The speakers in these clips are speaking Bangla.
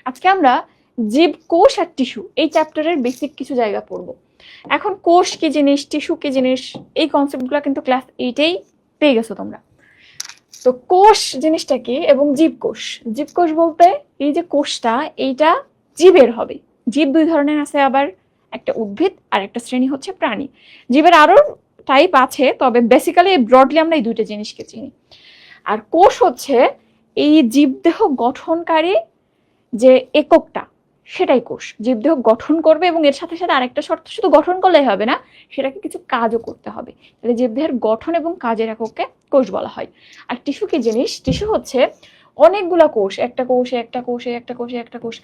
আজকে আমরা জীবকোষ আর টিস্যু এই চ্যাপ্টারের বেসিক কিছু জায়গা পড়বো। এখন কোষ কি জিনিস, টিস্যু কি জিনিস, এই কনসেপ্টগুলো কিন্তু ক্লাস 8-এই পেয়ে গেছো তোমরা। তো কোষ জিনিসটা কি এবং জীবকোষ, জীবকোষ বলতে এই যে কোষটা এইটা জীবের হবে। জীব দুই ধরনের আছে, আবার একটা উদ্ভিদ আর একটা শ্রেণী হচ্ছে প্রাণী। জীবের আরো টাইপ আছে, তবে বেসিক্যালি ব্রডলি আমরা এই দুইটা জিনিসকে চিনি। আর কোষ হচ্ছে এই জীবদেহ গঠনকারী যে এককটা, সেটাই কোষ। জীবদেহ গঠন করবে এবং এর সাথে সাথে আরেকটা শর্ত, শুধু গঠন করলেই হবে না, সেটাকে কিছু কাজও করতে হবে। তাহলে জীবদেহের গঠন এবং কাজের এককে কোষ বলা হয়। আর টিস্যু কি জিনিস? টিস্যু হচ্ছে অনেকগুলা কোষ, একটা কোষে একটা কোষে একটা কোষে একটা কোষ,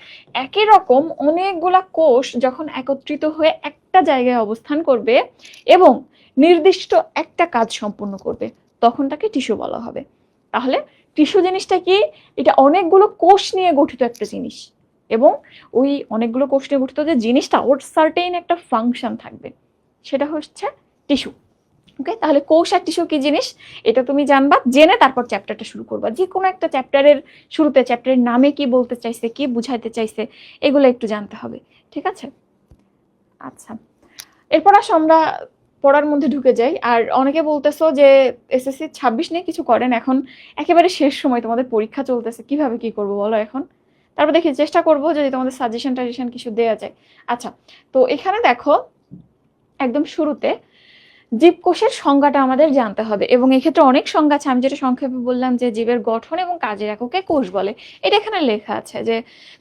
একই রকম অনেকগুলা কোষ যখন একত্রিত হয়ে একটা জায়গায় অবস্থান করবে এবং নির্দিষ্ট একটা কাজ সম্পূর্ণ করবে, তখন তাকে টিস্যু বলা হবে। তাহলে টিস্যু জিনিসটা কি? এটা অনেকগুলো কোষ নিয়ে গঠিত একটা জিনিস, এবং ওই অনেকগুলো কোষ নিয়ে গঠিত যে জিনিসটা, ওর সার্টেইন একটা ফাংশন থাকবে, সেটা হচ্ছে টিস্যু। ওকে, তাহলে কোষ আর টিস্যু কি জিনিস এটা তুমি জানবা, জেনে তারপর চ্যাপ্টারটা শুরু করবা। যে কোনো একটা চ্যাপ্টারের শুরুতে চ্যাপ্টারের নামে কি বলতে চাইছে, কি বুঝাইতে চাইছে, এগুলো একটু জানতে হবে, ঠিক আছে? আচ্ছা, এরপর আসো আমরা পড়ার মধ্যে ঢুকে যাই। আর অনেকে বলতেছো যে এসএসসি 26 নিয়ে কিছু করেন, এখন একেবারে শেষ সময়, তোমাদের পরীক্ষা চলতেছে, কিভাবে কি করবো বলো এখন? তারপর দেখি চেষ্টা করবো যদি তোমাদের সাজেশন টাজেশন কিছু দেওয়া যায়। আচ্ছা, তো এখানে দেখো একদম শুরুতে জীবকোষের সংজ্ঞাটা আমাদের জানতে হবে, এবং এক্ষেত্রে অনেক সংজ্ঞা আছে। আমি যেটা সংক্ষেপে বললাম যে জীবের গঠন এবং কাজের এককে কোষ বলে, এটা এখানে লেখা আছে যে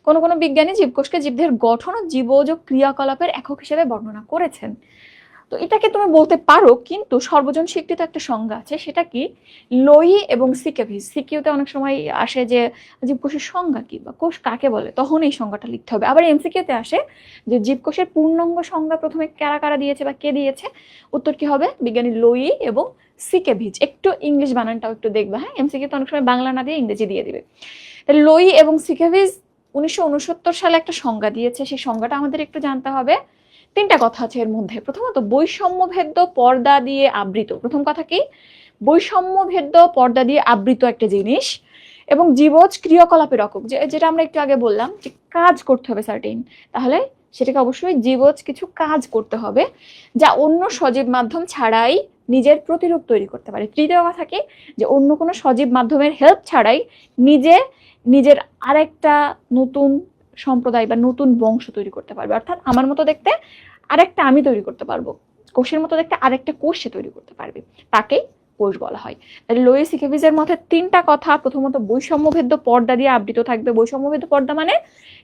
কোনো কোনো বিজ্ঞানী জীবকোষকে জীবদেহের গঠন ও জীবজ ক্রিয়াকলাপের একক হিসেবে বর্ণনা করেছেন। তো এটাকে তুমি বলতে পারো, কিন্তু সর্বজন স্বীকৃত একটা সংজ্ঞা আছে, সেটা কি? লোই এবং সিকেভিস। সিকিউতে অনেক সময় আসে যে জীবকোষের সংজ্ঞা কি বা কোষ কাকে বলে, তখন এই সংজ্ঞাটা লিখতে হবে। আবার এমসিকিউতে আসে যে জীবকোষের পূর্ণাঙ্গ সংজ্ঞা প্রথমে কারা কারা দিয়েছে বা কে দিয়েছে, উত্তর কি হবে? বিজ্ঞানী লোই এবং সিকেভিচ। একটু ইংলিশ বানানটাও একটু দেখবা, হ্যাঁ, এমসিকিউতে অনেক সময় বাংলা না দিয়ে ইংরেজি দিয়ে দিবে। তাহলে লোই এবং সিকেভিচ 1969 সালে একটা সংজ্ঞা দিয়েছে, সেই সংজ্ঞাটা আমাদের একটু জানতে হবে। তিনটা কথা আছে এর মধ্যে। প্রথমত, বৈষম্যভেদ্য পর্দা দিয়ে আবৃত। প্রথম কথা কি? বৈষম্যভেদ্য পর্দা দিয়ে আবৃত একটা জিনিস, এবং জীবজ ক্রিয়াকলাপের একক, যেটা আমরা একটু আগে বললাম যে কাজ করতে হবে সার্টেইন, তাহলে সেটাকে অবশ্যই জীবজ কিছু কাজ করতে হবে যা অন্য সজীব মাধ্যম ছাড়াই নিজের প্রতিরূপ তৈরি করতে পারে। তৃতীয় কথা কি? যে অন্য কোনো সজীব মাধ্যমের হেল্প ছাড়াই নিজের আরেকটা নতুন সম্প্রদায় বা নতুন বংশ তৈরি করতে পারবে। অর্থাৎ আমার মতো দেখতে আরেকটা আমি তৈরি করতে পারবো, কোষের মতো দেখতে আরেকটা কোষ সে তৈরি করতে পারবে, তাকেই কোষ বলা হয়। তাহলে লোই সিকেভিজের মধ্যে তিনটা কথা। প্রথমত, বৈষম্যভেদ্য পর্দা দিয়ে আবৃত থাকবে। বৈষম্যভেদ্য পর্দা মানে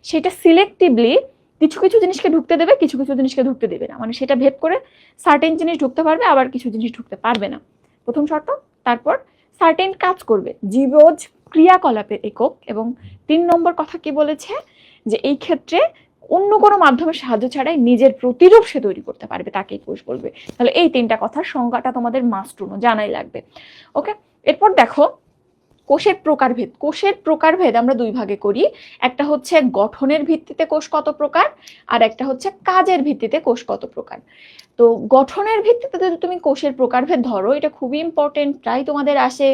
সেটা সিলেক্টিভলি কিছু কিছু জিনিসকে ঢুকতে দেবে, কিছু কিছু জিনিসকে ঢুকতে দেবে না, মানে সেটা ভেদ করে সার্টেন জিনিস ঢুকতে পারবে, আবার কিছু জিনিস ঢুকতে পারবে না, প্রথম শর্ত। তারপর সার্টেন কাজ করবে, জীবজ ক্রিয়াকলাপের একক। এবং 3 নম্বর কথা কি বলেছে? যে এই ক্ষেত্রে অন্য কোনো মাধ্যমের সাহায্য ছাড়াই নিজের প্রতিরূপ সে তৈরি করতে পারবে, তাকেই কোষ বলবে। তাহলে এই তিনটা কথার সংজ্ঞাটা তোমাদের মাস্ট টু নো, জানাই লাগবে। ওকে, এরপর দেখো কোষের প্রকারভেদ। কোষের প্রকারভেদ আমরা দুই ভাগে করি, একটা হচ্ছে গঠনের ভিত্তিতে কোষ কত প্রকার, আর একটা হচ্ছে কাজের ভিত্তিতে কোষ কত প্রকার। তো গঠনের ভিত্তিতে যদি তুমি কোষের প্রকারভেদ ধরো, এটা খুবই ইম্পর্টেন্ট, প্রায় তোমাদের আসে।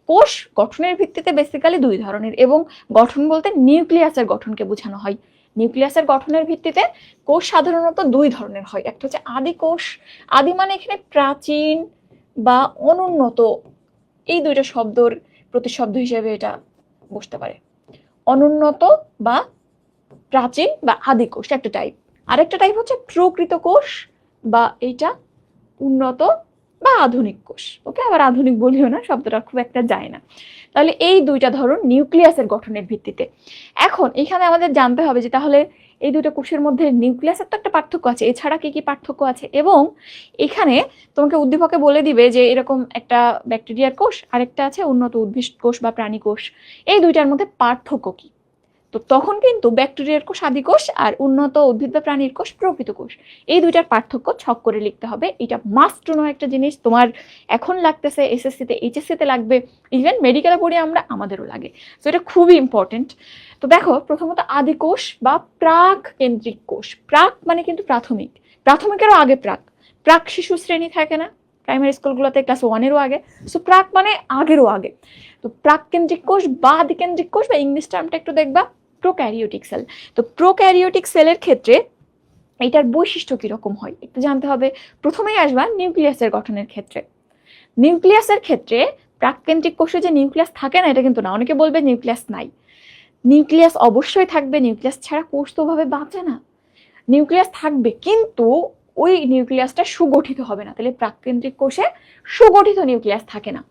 কোষ গঠনের ভিত্তিতে বেসিক্যালি দুই ধরনের, এবং গঠন বলতে নিউক্লিয়াসের গঠনকে বোঝানো হয়। নিউক্লিয়াসের গঠনের ভিত্তিতে কোষ সাধারণত দুই ধরনের হয়, একটা হচ্ছে আদি কোষ। আদি মানে এখানে প্রাচীন বা অনুন্নত, এই দুইটা শব্দর প্রতিশব্দ হিসেবে এটা বসতে পারে। অনুন্নত বা প্রাচীন বা আদি কোষ একটা টাইপ, আরেকটা টাইপ হচ্ছে প্রকৃত কোষ বা এইটা উন্নত বা আধুনিক কোষ। ওকে, আবার আধুনিক বলিও না, শব্দটা খুব একটা যায় না। তাহলে এই দুইটা ধরন নিউক্লিয়াসের গঠনের ভিত্তিতে। এখন এখানে আমাদের জানতে হবে যে তাহলে এই দুটো কোষের মধ্যে নিউক্লিয়াসের তো একটা পার্থক্য আছে, এছাড়া কি কি পার্থক্য আছে, এবং এখানে তোমাকে উদ্দীপকে বলে দিবে যে এরকম একটা ব্যাকটেরিয়ার কোষ, আরেকটা আছে উন্নত উদ্ভিদ কোষ বা প্রাণী কোষ, এই দুইটার মধ্যে পার্থক্য কি। তো তখন কিন্তু ব্যাকটেরিয়ার কোষ আদি কোষ আর উন্নত উদ্ভিদ বা প্রাণীর কোষ প্রকৃত কোষ, এই দুইটার পার্থক্য ছক করে লিখতে হবে। এটা মাস্ট টু নো একটা জিনিস, তোমার এখন লাগতেছে, এসএসসিতে এইচএসসিতে লাগবে, ইভেন মেডিকেলে পড়ি আমরা, আমাদেরও লাগে। তো এটা খুবই ইম্পর্টেন্ট। তো দেখো, প্রথমত আদি কোষ বা প্রাক কেন্দ্রিক কোষ। প্রাক মানে কিন্তু প্রাথমিক, প্রাথমিকেরও আগে প্রাক। প্রাক শিশু শ্রেণী থাকে না প্রাইমারি স্কুলগুলোতে, ক্লাস 1-এরও আগে। সো প্রাক মানে আগেরও আগে। তো প্রাক কেন্দ্রিক কোষ বা আদি কেন্দ্রিক কোষ, বা ইংলিশ টার্মটা একটু দেখবা প্রোক্যারিওটিক সেল। তো প্রোক্যারিওটিক সেলের ক্ষেত্রে এটার বৈশিষ্ট্য কিরকম হয় একটু জানতে হবে। প্রথমেই আসবা নিউক্লিয়াসের গঠনের ক্ষেত্রে। নিউক্লিয়াসের ক্ষেত্রে প্রাককেন্দ্রিক কোষে যে নিউক্লিয়াস থাকে না এটা কিন্তু না, অনেকে বলবে নিউক্লিয়াস নাই। নিউক্লিয়াস অবশ্যই থাকবে, নিউক্লিয়াস ছাড়া কোষ তো ভাবে বাঁচে না। নিউক্লিয়াস থাকবে কিন্তু ওই নিউক্লিয়াসটা সুগঠিত হবে না। তাহলে প্রাককেন্দ্রিক কোষে সুগঠিত নিউক্লিয়াস থাকে না,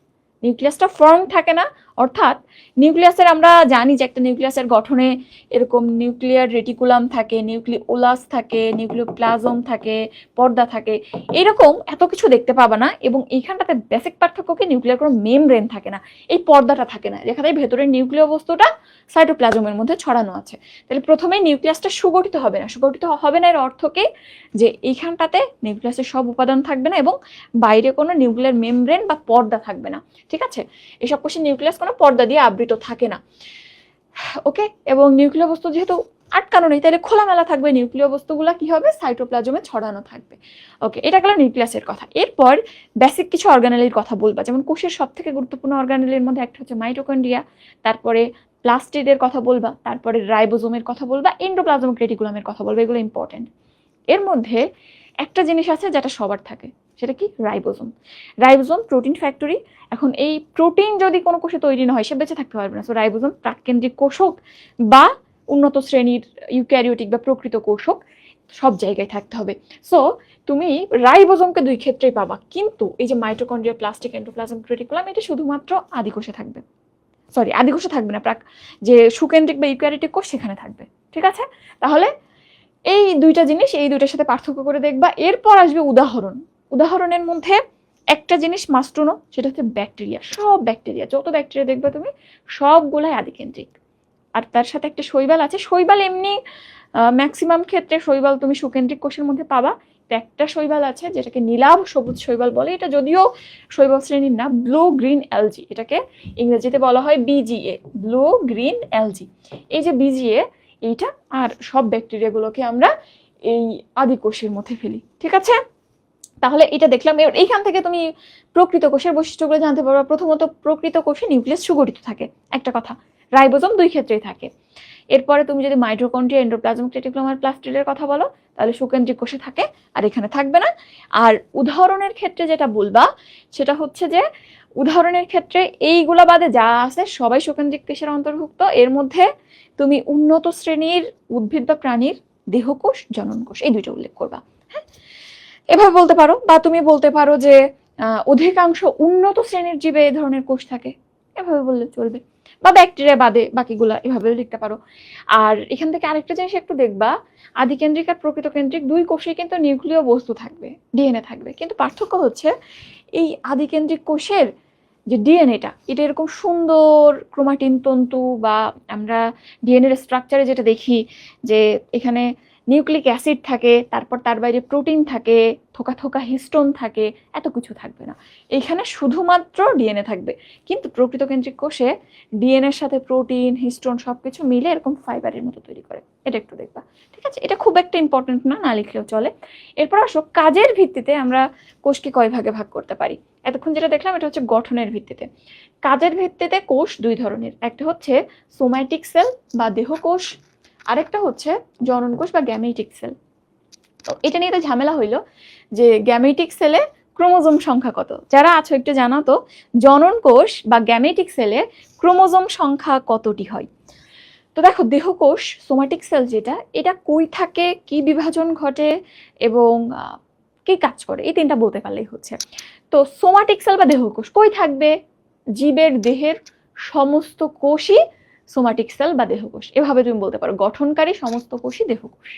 নিউক্লিয়াসটা ফর্ম থাকে না। অর্থাৎ নিউক্লিয়াসের আমরা জানি যে একটা নিউক্লিয়াসের গঠনে এরকম নিউক্লিয়ার রেটিকুলাম থাকে, নিউক্লিওলাস থাকে, নিউক্লিওপ্লাজম থাকে, পর্দা থাকে, এরকম এত কিছু দেখতে পাবা না। এবং এইখানটাতে বেসিক পার্থক্য কি, নিউক্লিয়ার কোনো মেমব্রেন থাকে না, এই পর্দাটা থাকে না, যেখানে ভেতরের নিউক্লিয় বস্তুটা সাইটোপ্লাজমের মধ্যে ছড়ানো আছে। তাহলে প্রথমেই নিউক্লিয়াসটা সুগঠিত হবে না। সুগঠিত হবে না এর অর্থ কি, যে এইখানটাতে নিউক্লিয়াসের সব উপাদান থাকবে না এবং বাইরে কোনো নিউক্লিয়ার মেমব্রেন বা পর্দা থাকবে না। ঠিক আছে, এসব কোষে নিউক্লিয়াস কোনো পর্দা দিয়ে আবৃত থাকে না। ওকে, এবং নিউক্লিয় বস্তু যেহেতু আটকানো নেই তাহলে খোলামেলা থাকবে, নিউক্লিয় বস্তুগুলো কি হবে, সাইটোপ্লাজমে ছড়ানো থাকবে। ওকে, এটা গেল নিউক্লিয়াসের কথা। এরপর বেসিক কিছু অর্গানেলের কথা বলবা, যেমন কোষের সব থেকে গুরুত্বপূর্ণ অর্গানেলের মধ্যে একটা হচ্ছে মাইটোকন্ড্রিয়া, তারপরে প্লাস্টিডের কথা বলবা, তারপরে রাইবোজোমের কথা বলবা, এন্ডোপ্লাজমিক রেটিকুলামের কথা বলবা, এগুলো ইম্পর্টেন্ট। এর মধ্যে একটা জিনিস আছে যেটা সবার থাকে, সেটা কি, রাইবোজোম। Ribosome protein factory. এখন এই প্রোটিন যদি কোনো কোষে তৈরি না হয় সে বেঁচে থাকতে পারবে না। সো রাইবোজোম প্রাককেন্দ্রিক কোষ হোক বা উন্নত শ্রেণীর ইউক্যারিওটিক বা প্রকৃত কোষ হোক, সব জায়গায় থাকতে হবে। সো তুমি রাইবোজোমকে দুই ক্ষেত্রেই পাবা, কিন্তু এই যে মাইটোকন্ড্রিয়া, প্লাস্টিক, এন্ডোপ্লাজমিক রেটিকুলাম এটা শুধুমাত্র আদিকোষে থাকবে। সরি, আদিকোষে থাকবে না, যে সুকেন্দ্রিক বা ইউক্যারিওটিক কোষ সেখানে থাকবে। ঠিক আছে, তাহলে এই দুইটা জিনিস, এই দুইটার সাথে পার্থক্য করে দেখবা। এরপর আসবে উদাহরণ। উদাহরণের মধ্যে একটা জিনিস মাস্ট টু নো, সেটা হচ্ছে ব্যাকটেরিয়া। সব ব্যাকটেরিয়া, যত ব্যাকটেরিয়া দেখবে তুমি সবগুলাই আদিকেন্দ্রিক। আর তার সাথে একটা শৈবাল আছে। শৈবাল এমনি ম্যাক্সিমাম ক্ষেত্রে শৈবাল তুমি সুকেন্দ্রিক কোষের মধ্যে পাবা। একটা শৈবাল আছে যেটাকে নীলাভ সবুজ শৈবাল বলে, এটা যদিও শৈবাল শ্রেণীর না, ব্লু গ্রিন অ্যালজি, এটাকে ইংরেজিতে বলা হয় বিজিএ, ব্লু গ্রিন অ্যালজি। এই যে বিজিএ এইটা, আর সব ব্যাকটেরিয়াগুলোকে আমরা এই আদিকোষের মধ্যে ফেলি। ঠিক আছে, তাহলে এটা দেখলাম। এইখান থেকে তুমি প্রকৃত কোষের বৈশিষ্ট্যগুলো জানতে পারবা। প্রথমত প্রকৃত কোষে নিউক্লিয়াস সুগঠিত থাকে, একটা কথা। রাইবোজোম দুই ক্ষেত্রেই থাকে। এরপরে তুমি যদি মাইটোকন্ড্রিয়া, এন্ডোপ্লাজমিক রেটিকুলাম আর প্লাস্টিডের কথা বলো, তাহলে সুকেন্দ্রিক কোষে থাকে আর এখানে থাকবে না। আর উদাহরণের ক্ষেত্রে যেটা বলবা সেটা হচ্ছে যে, উদাহরণের ক্ষেত্রে এইগুলা বাদে যা আছে সবাই সুকেন্দ্রিক কোষের অন্তর্ভুক্ত। এর মধ্যে তুমি উন্নত শ্রেণীর উদ্ভিদ বা প্রাণীর দেহকোষ, জনন কোষ, এই দুইটা উল্লেখ করবা। হ্যাঁ, এভাবে বলতে পারো। বা তুমি বলতে পারো যে অধিকাংশ উন্নত শ্রেণীর জীবে এই ধরনের কোষ থাকে, এভাবে বললে চলবে। বা ব্যাকটেরিয়া বাদে বাকিগুলা এভাবে লিখতে পারো। আর এখান থেকে আরেকটা জিনিস একটু দেখবা, আদিকেন্দ্রিক আর প্রকৃত কেন্দ্রিক দুই কোষে কিন্তু নিউক্লিয় বস্তু থাকবে, ডিএনএ থাকবে, কিন্তু পার্থক্য হচ্ছে এই আদিকেন্দ্রিক কোষের যে ডিএনএটা, এটা এরকম সুন্দর ক্রোমাটিন তন্তু, বা আমরা ডিএনএর স্ট্রাকচারে যেটা দেখি যে এখানে নিউক্লিক অ্যাসিড থাকে, তারপর তার বাইরে প্রোটিন থাকে, থোকা থোকা হিস্টোন থাকে, এত কিছু থাকবে না। এখানে শুধুমাত্র ডিএনএ থাকবে। কিন্তু প্রকৃত কেন্দ্রিক কোষে ডিএনএর সাথে প্রোটিন, হিস্টোন সবকিছু মিলে এরকম ফাইবারের মতো তৈরি করে, এটা একটু দেখবা। ঠিক আছে, এটা খুব একটা ইম্পর্টেন্ট না, না লিখলেও চলে। এরপর আসো কাজের ভিত্তিতে আমরা কোষকে কয় ভাগে ভাগ করতে পারি। এতক্ষণ যেটা দেখলাম এটা হচ্ছে গঠনের ভিত্তিতে। কাজের ভিত্তিতে কোষ দুই ধরনের, একটা হচ্ছে সোম্যাটিক সেল বা দেহকোষ, আরেকটা হচ্ছে জনন কোষ বা গ্যামেটিক সেল। তো এটা নিয়ে তো ঝামেলা হইলো যে গ্যামেটিক সেলে ক্রোমোজোম সংখ্যা কত। যারা আছো একটু জানাও তো, জনন কোষ বা গ্যামেটিক সেলে ক্রোমোজোম সংখ্যা কতটি হয়। তো দেখো, দেহকোষ সোম্যাটিক সেল যেটা, এটা কই থাকে, কি বিভাজন ঘটে এবং কি কাজ করে, এই তিনটা বলতে পারলেই হচ্ছে। তো সোম্যাটিক সেল বা দেহকোষ কই থাকবে, জীবের দেহের সমস্ত কোষই সোম্যাটিক সেল বা দেহকোষ, এভাবে তুমি বলতে পারো, গঠনকারী সমস্ত কোষই দেহকোষ।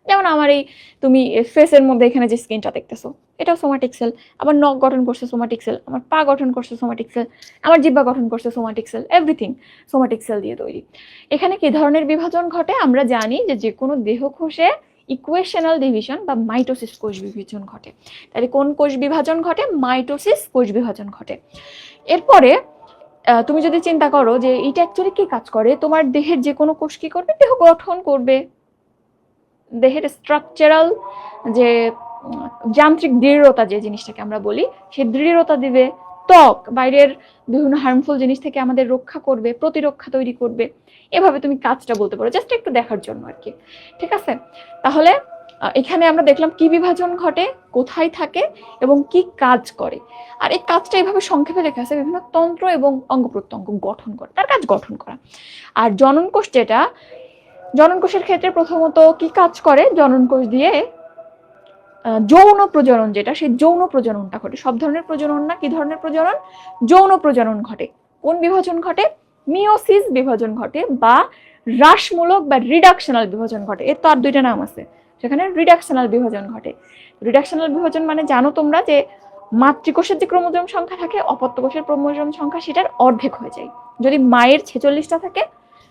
যেমন আমার এই তুমি ফেসের মধ্যে এখানে যে স্কিনটা দেখতেছো, এটাও সোম্যাটিক সেল। আমার নখ গঠন করছে সোম্যাটিক সেল, আমার পা গঠন করছে সোম্যাটিক সেল, আমার জিহ্বা গঠন করছে somatic cell, everything somatic cell দিয়ে তৈরি। এখানে কি ধরনের বিভাজন ঘটে, আমরা জানি যে যে কোনো দেহকোষে ইকুয়েশনাল ডিভিশন বা মাইটোসিস কোষ বিভাজন ঘটে। তাহলে কোন কোষ বিভাজন ঘটে, মাইটোসিস কোষ বিভাজন ঘটে। এরপরে তুমি যদি চিন্তা করো যে এটা অ্যাকচুয়ালি কি কাজ করে, তোমার দেহের যে কোনো কোষ কি করবে, দেহ গঠন করবে, দেহের স্ট্রাকচারাল যে যান্ত্রিক দৃঢ়তা যে জিনিসটাকে আমরা বলি, সে দৃঢ়তা দিবে, ত্বক বাইরের বিভিন্ন হার্মফুল জিনিস থেকে আমাদের রক্ষা করবে, প্রতিরক্ষা তৈরি করবে। এভাবে তুমি কাজটা বলতে পারো, জাস্ট একটু দেখার জন্য আর কি। ঠিক আছে, তাহলে এখানে আমরা দেখলাম কি বিভাজন ঘটে, কোথায় থাকে এবং কি কাজ করে। আর এই কাজটা এইভাবে সংক্ষেপে লেখা আছে, বিভিন্ন তন্ত্র এবং অঙ্গ প্রত্যঙ্গ গঠন করে, তার কাজ গঠন করা। আর জনন কোষ যেটা, জনন কোষের ক্ষেত্রে প্রথমত কি কাজ করে, জনন কোষ দিয়ে যৌন প্রজনন যেটা, সেই যৌন প্রজননটা ঘটে। সব ধরনের প্রজনন না, কি ধরনের প্রজনন? যৌন প্রজনন ঘটে। কোন বিভাজন ঘটে? মিওসিস বিভাজন ঘটে, বা হ্রাসমূলক বা রিডাকশনাল বিভাজন ঘটে। এর তো আর দুইটা নাম আছে, সেখানে রিডাকশনাল বিভাজন ঘটে। রিডাকশনাল বিভাজন মানে জানো তোমরা যে মাতৃকোষের যে ক্রোমোজোম সংখ্যা থাকে, অপত্য কোষের ক্রোমোজোম সংখ্যা সেটার অর্ধেক হয়ে যায়। যদি মায়ের 46টা থাকে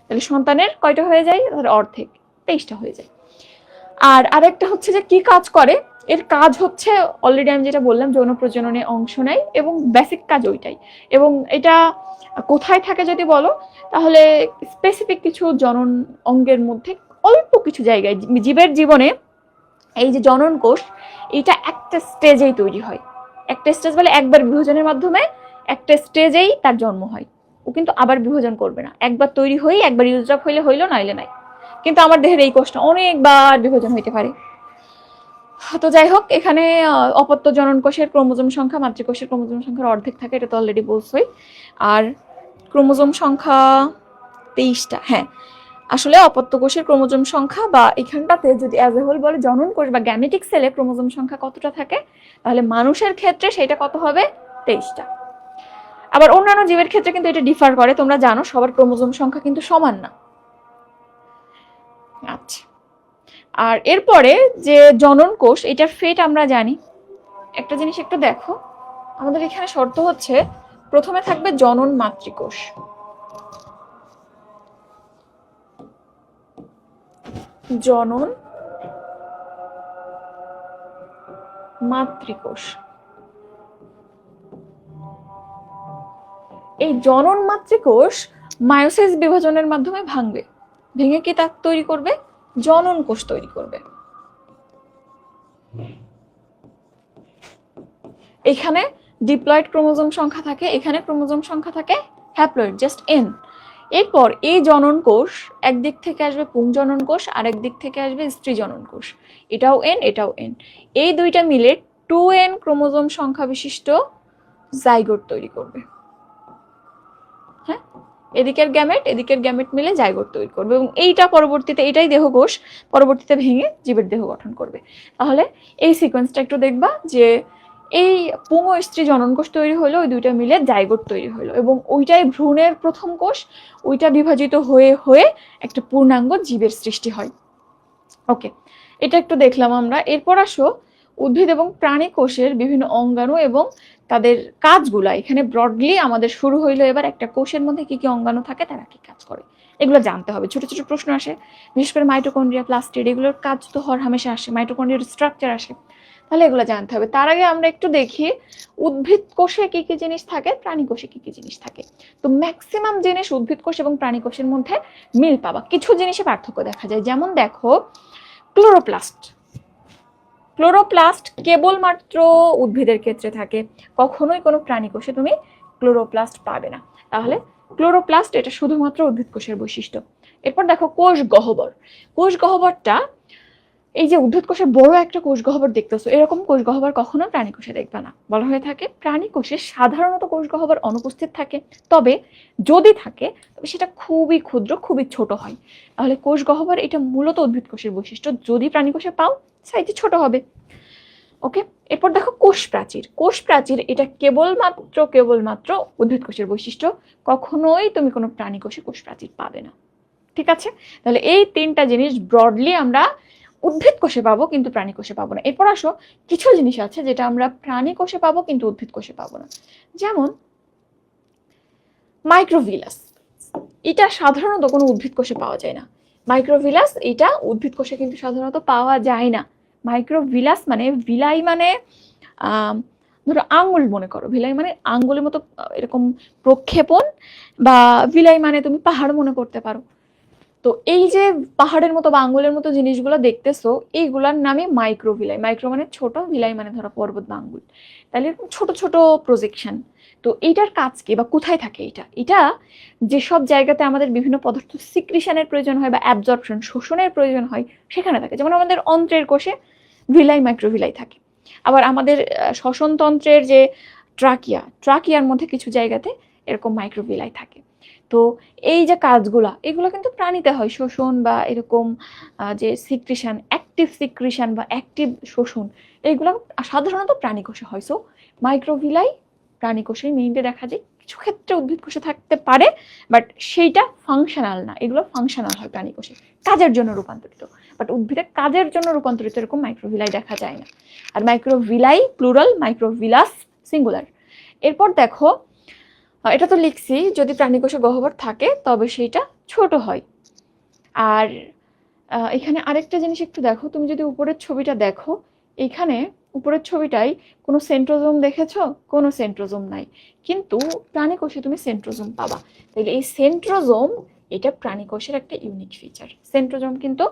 তাহলে সন্তানের কয়টা হয়ে যায়? অর্ধেক, 23টা হয়ে যায়। আর আরেকটা হচ্ছে যে কি কাজ করে, এর কাজ হচ্ছে অলরেডি আমি যেটা বললাম, যৌন প্রজননে অংশ নেয় এবং বেসিক কাজ ওইটাই। এবং এটা কোথায় থাকে যদি বলো, তাহলে স্পেসিফিক কিছু জনন অঙ্গের মধ্যে অল্প কিছু জায়গায়। জীবের জীবনে এই যে জনন কোষ, এটা একটা স্টেজেই তৈরি হয়। একটা স্টেজ বলে একবার বিভাজনের মাধ্যমে একটা স্টেজেই তার জন্ম হয়। ও কিন্তু আবার বিভাজন করবে না, একবার তৈরি হয়ে একবার ইউজ আপ হইলে হইলো, নাইলে নাই। কিন্তু আমার দেহের এই কোষটা অনেকবার বিভাজন হইতে পারে। তো যাই হোক, এখানে অপত্য জনন কোষের ক্রোমোজোম সংখ্যা মাতৃকোষের ক্রোমোজোম সংখ্যার অর্ধেক থাকে, এটা তো অলরেডি বলছই। আর ক্রোমোজোম সংখ্যা 23টা। হ্যাঁ, আসলে অপত্য কোষের ক্রোমোজোম সংখ্যা, বা এখানটাতে যদি অ্যাজ এ হোল বলে জনন কোষ বা গ্যামেটিক সেলে ক্রোমোজোম সংখ্যা কতটা থাকে, তাহলে মানুষের ক্ষেত্রে সেটা কত হবে? 23টা। আবার অন্যান্য জীবের ক্ষেত্রে কিন্তু এটা ডিফার করে, তোমরা জানো সবার ক্রোমোজোম সংখ্যা কিন্তু সমান না। আচ্ছা, আর এরপরে যে জনন কোষ, এটার ফেট আমরা জানি। একটা জিনিস একটু দেখো, আমাদের এখানে শর্ত হচ্ছে প্রথমে থাকবে জনন মাতৃকোষ, জনন মাতৃকোষ। এই জনন মাতৃকোষ মায়োসিস বিভাজনের মাধ্যমে ভাঙবে, ভেঙে কি তা তৈরি করবে? জনন কোষ তৈরি করবে। এখানে ডিপ্লয়েড ক্রোমোজোম সংখ্যা থাকে, এখানে ক্রোমোজোম সংখ্যা থাকে হ্যাপ্লয়েড, জাস্ট এন। এরপর এই জনন কোষ একদিক থেকে আসবে পুংজনন কোষ, আর একদিক থেকে আসবে স্ত্রী জনন কোষ। এটাও এন, এটাও এন। এই দুইটা মিলে 2n ক্রোমোজোম সংখ্যা বিশিষ্ট জাইগোট তৈরি করবে। হ্যাঁ, এদিকের গ্যামেট মিলে জাইগোট তৈরি করবে, এবং এইটা পরবর্তীতে, এটাই দেহকোষ, পরবর্তীতে ভেঙে জীবের দেহ গঠন করবে। তাহলে এই সিকোয়েন্সটা একটু দেখবা, যে এই পুং ও স্ত্রী জনন কোষ তৈরি হলো, ওই দুইটা মিলে জাইগোট তৈরি হলো, এবং ওইটাই ভ্রূণের প্রথম কোষ। ওইটা বিভাজিত হয়ে হয়ে একটা পূর্ণাঙ্গ জীবের সৃষ্টি হয়। ওকে, এটা একটু দেখলাম আমরা। এরপর আসো উদ্ভিদ এবং প্রাণী কোষের বিভিন্ন অঙ্গাণু এবং তাদের কাজগুলা। এখানে ব্রডলি আমাদের শুরু হইলো এবার একটা কোষের মধ্যে কি কি অঙ্গাণু থাকে, তারা কি কাজ করে, এগুলো জানতে হবে। ছোট ছোট প্রশ্ন আসে, বিশেষ করে মাইটোকন্ড্রিয়া, প্লাস্টিড, এগুলোর কাজ তো হর হামেশা আসে, মাইটোকন্ড্রিয়ার স্ট্রাকচার আসে, তাহলে এগুলো জানতে হবে। তার আগে আমরা একটু দেখি উদ্ভিদ কোষে কি কি জিনিস থাকে, প্রাণী কোষে কি কি জিনিস থাকে। তো ম্যাক্সিমাম জিনিস উদ্ভিদ কোষ এবং প্রাণী কোষের মধ্যে মিল পাবা, কিছু জিনিসে পার্থক্য দেখা যায়। যেমন দেখো ক্লোরোপ্লাস্ট, ক্লোরোপ্লাস্ট কেবলমাত্র উদ্ভিদের ক্ষেত্রে থাকে, কখনোই কোনো প্রাণী কোষে তুমি ক্লোরোপ্লাস্ট পাবে না। তাহলে ক্লোরোপ্লাস্ট এটা শুধুমাত্র উদ্ভিদ কোষের বৈশিষ্ট্য। এরপর দেখো কোষ গহ্বর। কোষ গহ্বরটা, এই যে উদ্ভিদ কোষে বড় একটা কোষ গহ্বর দেখতেছো, এরকম কোষ গহ্বর কখনো প্রাণী কোষে দেখবে না। বলা হয়ে থাকে প্রাণী কোষে সাধারণত কোষ গহ্বর অনুপস্থিত থাকে, তবে যদি থাকে তবে সেটা খুবই ক্ষুদ্র, খুবই ছোট হয়। তাহলে কোষ গহ্বর এটা মূলত উদ্ভিদ কোষের বৈশিষ্ট্য, যদি প্রাণী কোষে পাও সাইজে ছোট হবে। ওকে, এরপর দেখো কোষ প্রাচীর। কোষ প্রাচীর এটা কেবলমাত্র উদ্ভিদ কোষের বৈশিষ্ট্য, কখনোই তুমি কোনো প্রাণী কোষে কোষ প্রাচীর পাবে না। ঠিক আছে, তাহলে এই তিনটা জিনিস ব্রডলি আমরা উদ্ভিদ কোষে পাবো, কিন্তু প্রাণী কোষে পাবো না। এরপর আসো কিছু জিনিস আছে যেটা আমরা প্রাণী কোষে পাবো কিন্তু উদ্ভিদ কোষে পাবো না। যেমন মাইক্রোভিলাস, এটা সাধারণত কোনো উদ্ভিদ কোষে পাওয়া যায় না। মাইক্রোভিলাস এটা উদ্ভিদ কোষে কিন্তু সাধারণত পাওয়া যায় না। মাইক্রোভিলাস মানে, ভিলাই মানে ধরো আঙ্গুল মনে করো, ভিলাই মানে আঙ্গুলের মতো এরকম প্রক্ষেপণ, বা ভিলাই মানে তুমি পাহাড় মনে করতে পারো। তো এই যে পাহাড়ের মতো বা আঙ্গুলের মতো জিনিসগুলো দেখতেছো, এইগুলার নামই মাইক্রোভিলাই। মাইক্রো মানে ছোট, ভিলাই মানে ধরো পর্বত বা আঙ্গুল। তাহলে এরকম ছোট ছোট প্রজেকশন, তো এইটার কাজ কি বা কোথায় থাকে এটা? এটা যেসব জায়গাতে আমাদের বিভিন্ন পদার্থ সিক্রিশনের প্রয়োজন হয় বা অ্যাবজর্পশন শোষণের প্রয়োজন হয় সেখানে থাকে। যেমন আমাদের অন্ত্রের কোষে ভিলাই মাইক্রোভিলাই থাকে। আবার আমাদের শ্বসনতন্ত্রের যে ট্রাকিয়ার মধ্যে কিছু জায়গাতে এরকম মাইক্রোভিলাই থাকে। তো এই যে কাজগুলা এগুলো কিন্তু প্রাণীতে হয়, শোষণ বা এরকম যে সিক্রিশন, অ্যাক্টিভ সিক্রিশন বা অ্যাক্টিভ শোষণ এইগুলো সাধারণত প্রাণী কোষে হয়। সো মাইক্রোভিলাই প্রাণী কোষে মেইনলি দেখা যায়, কিছু ক্ষেত্রে উদ্ভিদ কোষে থাকতে পারে, বাট সেইটা ফাংশনাল না। এগুলো ফাংশনাল হয় প্রাণী কোষে, কাজের জন্য রূপান্তরিত। বাট উদ্ভিদের কাজের জন্য রূপান্তরিত এরকম মাইক্রোভিলাই দেখা যায় না। আর মাইক্রোভিলাই প্লুরাল, মাইক্রোভিলাস সিঙ্গুলার। এরপর দেখো, এটা তো লিখছি, যদি প্রাণী কোষে গহ্বর থাকে তবে সেইটা ছোট হয়। আর এখানে আরেকটা জিনিস একটু দেখো, তুমি যদি উপরের ছবিটা দেখো, এখানে উপরের ছবিটাই কোনো সেন্ট্রোজোম দেখেছো? কোনো সেন্ট্রোজোম নাই, কিন্তু প্রাণী কোষে তুমি সেন্ট্রোজোম পাবা। তাহলে এই সেন্ট্রোজোম এটা প্রাণী কোষের একটা ইউনিক ফিচার। সেন্ট্রোজোম কিন্তু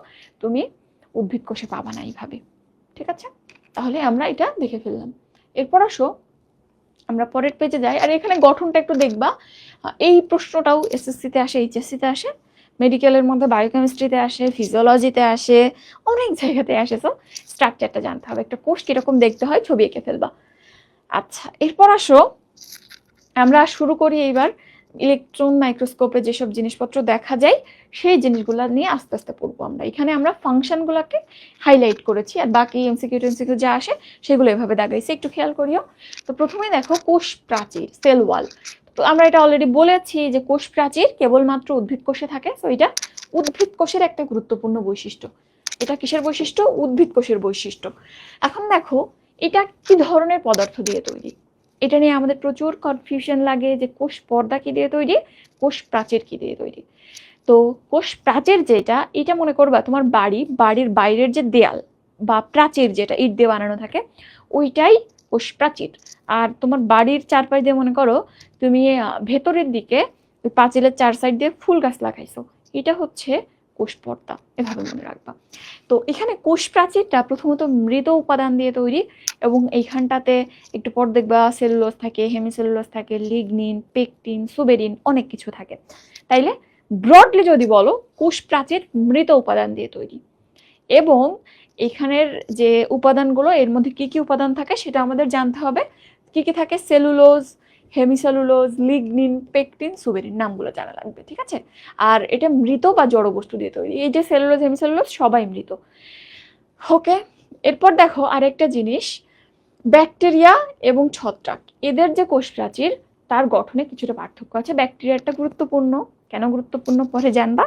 তুমি উদ্ভিদ কোষে পাবা না এইভাবে, ঠিক আছে? তাহলে আমরা এটা দেখে ফেললাম। এরপর আসো আমরা পরের পেজে যাই। আর এখানে গঠনটা একটু দেখবা, এই প্রশ্নটাও এসএসসিতে আসে, এইচএসসিতে আসে, মেডিকেলের মধ্যে বায়োকেমিস্ট্রিতে আসে, ফিজিওলজিতে আসে, অনেক জায়গাতে আসে। তো স্ট্রাকচারটা জানতে হবে, একটা কোষ কিরকম দেখতে হয় ছবি এঁকে ফেলবা। আচ্ছা, এরপর আসো আমরা শুরু করি এইবার ইলেকট্রন মাইক্রোস্কোপে যেসব জিনিসপত্র দেখা যায় সেই জিনিসগুলো নিয়ে আস্তে আস্তে পড়বো আমরা। এখানে আমরা ফাংশনগুলোকে হাইলাইট করেছি, আর বাকি এমসিকিউ টেমসিকিউ যা আসে সেগুলো এভাবে দাগাইছি, একটু খেয়াল করিও। তো প্রথমে দেখো কোষ প্রাচীর, সেল ওয়াল। তো আমরা এটা অলরেডি বলেছি যে কোষ প্রাচীর কেবলমাত্র উদ্ভিদ কোষে থাকে। তো এটা উদ্ভিদ কোষের একটা গুরুত্বপূর্ণ বৈশিষ্ট্য। এটা কিসের বৈশিষ্ট্য? উদ্ভিদ কোষের বৈশিষ্ট্য। এখন দেখো এটা কি ধরনের পদার্থ দিয়ে তৈরি, এটা নিয়ে আমাদের প্রচুর কনফিউশন লাগে যে কোষ পর্দা কি দিয়ে তৈরি, কোষ প্রাচীর কি দিয়ে তৈরি। তো কোষ প্রাচীর যেটা, এটা মনে করবা তোমার বাড়ির বাইরের যে দেয়াল বা প্রাচীর যেটা ইট দিয়ে বানানো থাকে ওইটাই কোষ প্রাচীর। আর তোমার বাড়ির চারপাশ দিয়ে মনে করো তুমি ভেতরের দিকে ওই পাঁচিলের চার সাইড দিয়ে ফুল গাছ লাগাইছো, এটা হচ্ছে কোষ পর্দা, এভাবে মনে রাখবা। তো এখানে কোষ প্রাচীরটা প্রথমত মৃত উপাদান দিয়ে তৈরি, এবং এইখানটাতে একটু পর দেখবা সেলুলোজ থাকে, হেমিসেলুলোজ থাকে, লিগনিন, পেকটিন, সুবেরিন, অনেক কিছু থাকে। তাইলে ব্রডলি যদি বলো কোষ প্রাচীর মৃত উপাদান দিয়ে তৈরি। এবং এখানের যে উপাদানগুলো, এর মধ্যে কি কি উপাদান থাকে সেটা আমাদের জানতে হবে। কি কি থাকে? Cellulose, hemicellulose, lignin, pectin, suberin, নামগুলো জানা লাগবে, ঠিক আছে? আর এটা মৃত বা জড় বস্তু দিয়ে তৈরি। এই যে সেলুলোজ, হেমিসেলুলোজ সবাই মৃত। ওকে, এরপর দেখো আরেকটা জিনিস, ব্যাকটেরিয়া এবং ছত্রাক এদের যে কোষ প্রাচীর তার গঠনে কিছুটা পার্থক্য আছে। ব্যাকটেরিয়াটা গুরুত্বপূর্ণ, কেন গুরুত্বপূর্ণ পরে জানবা।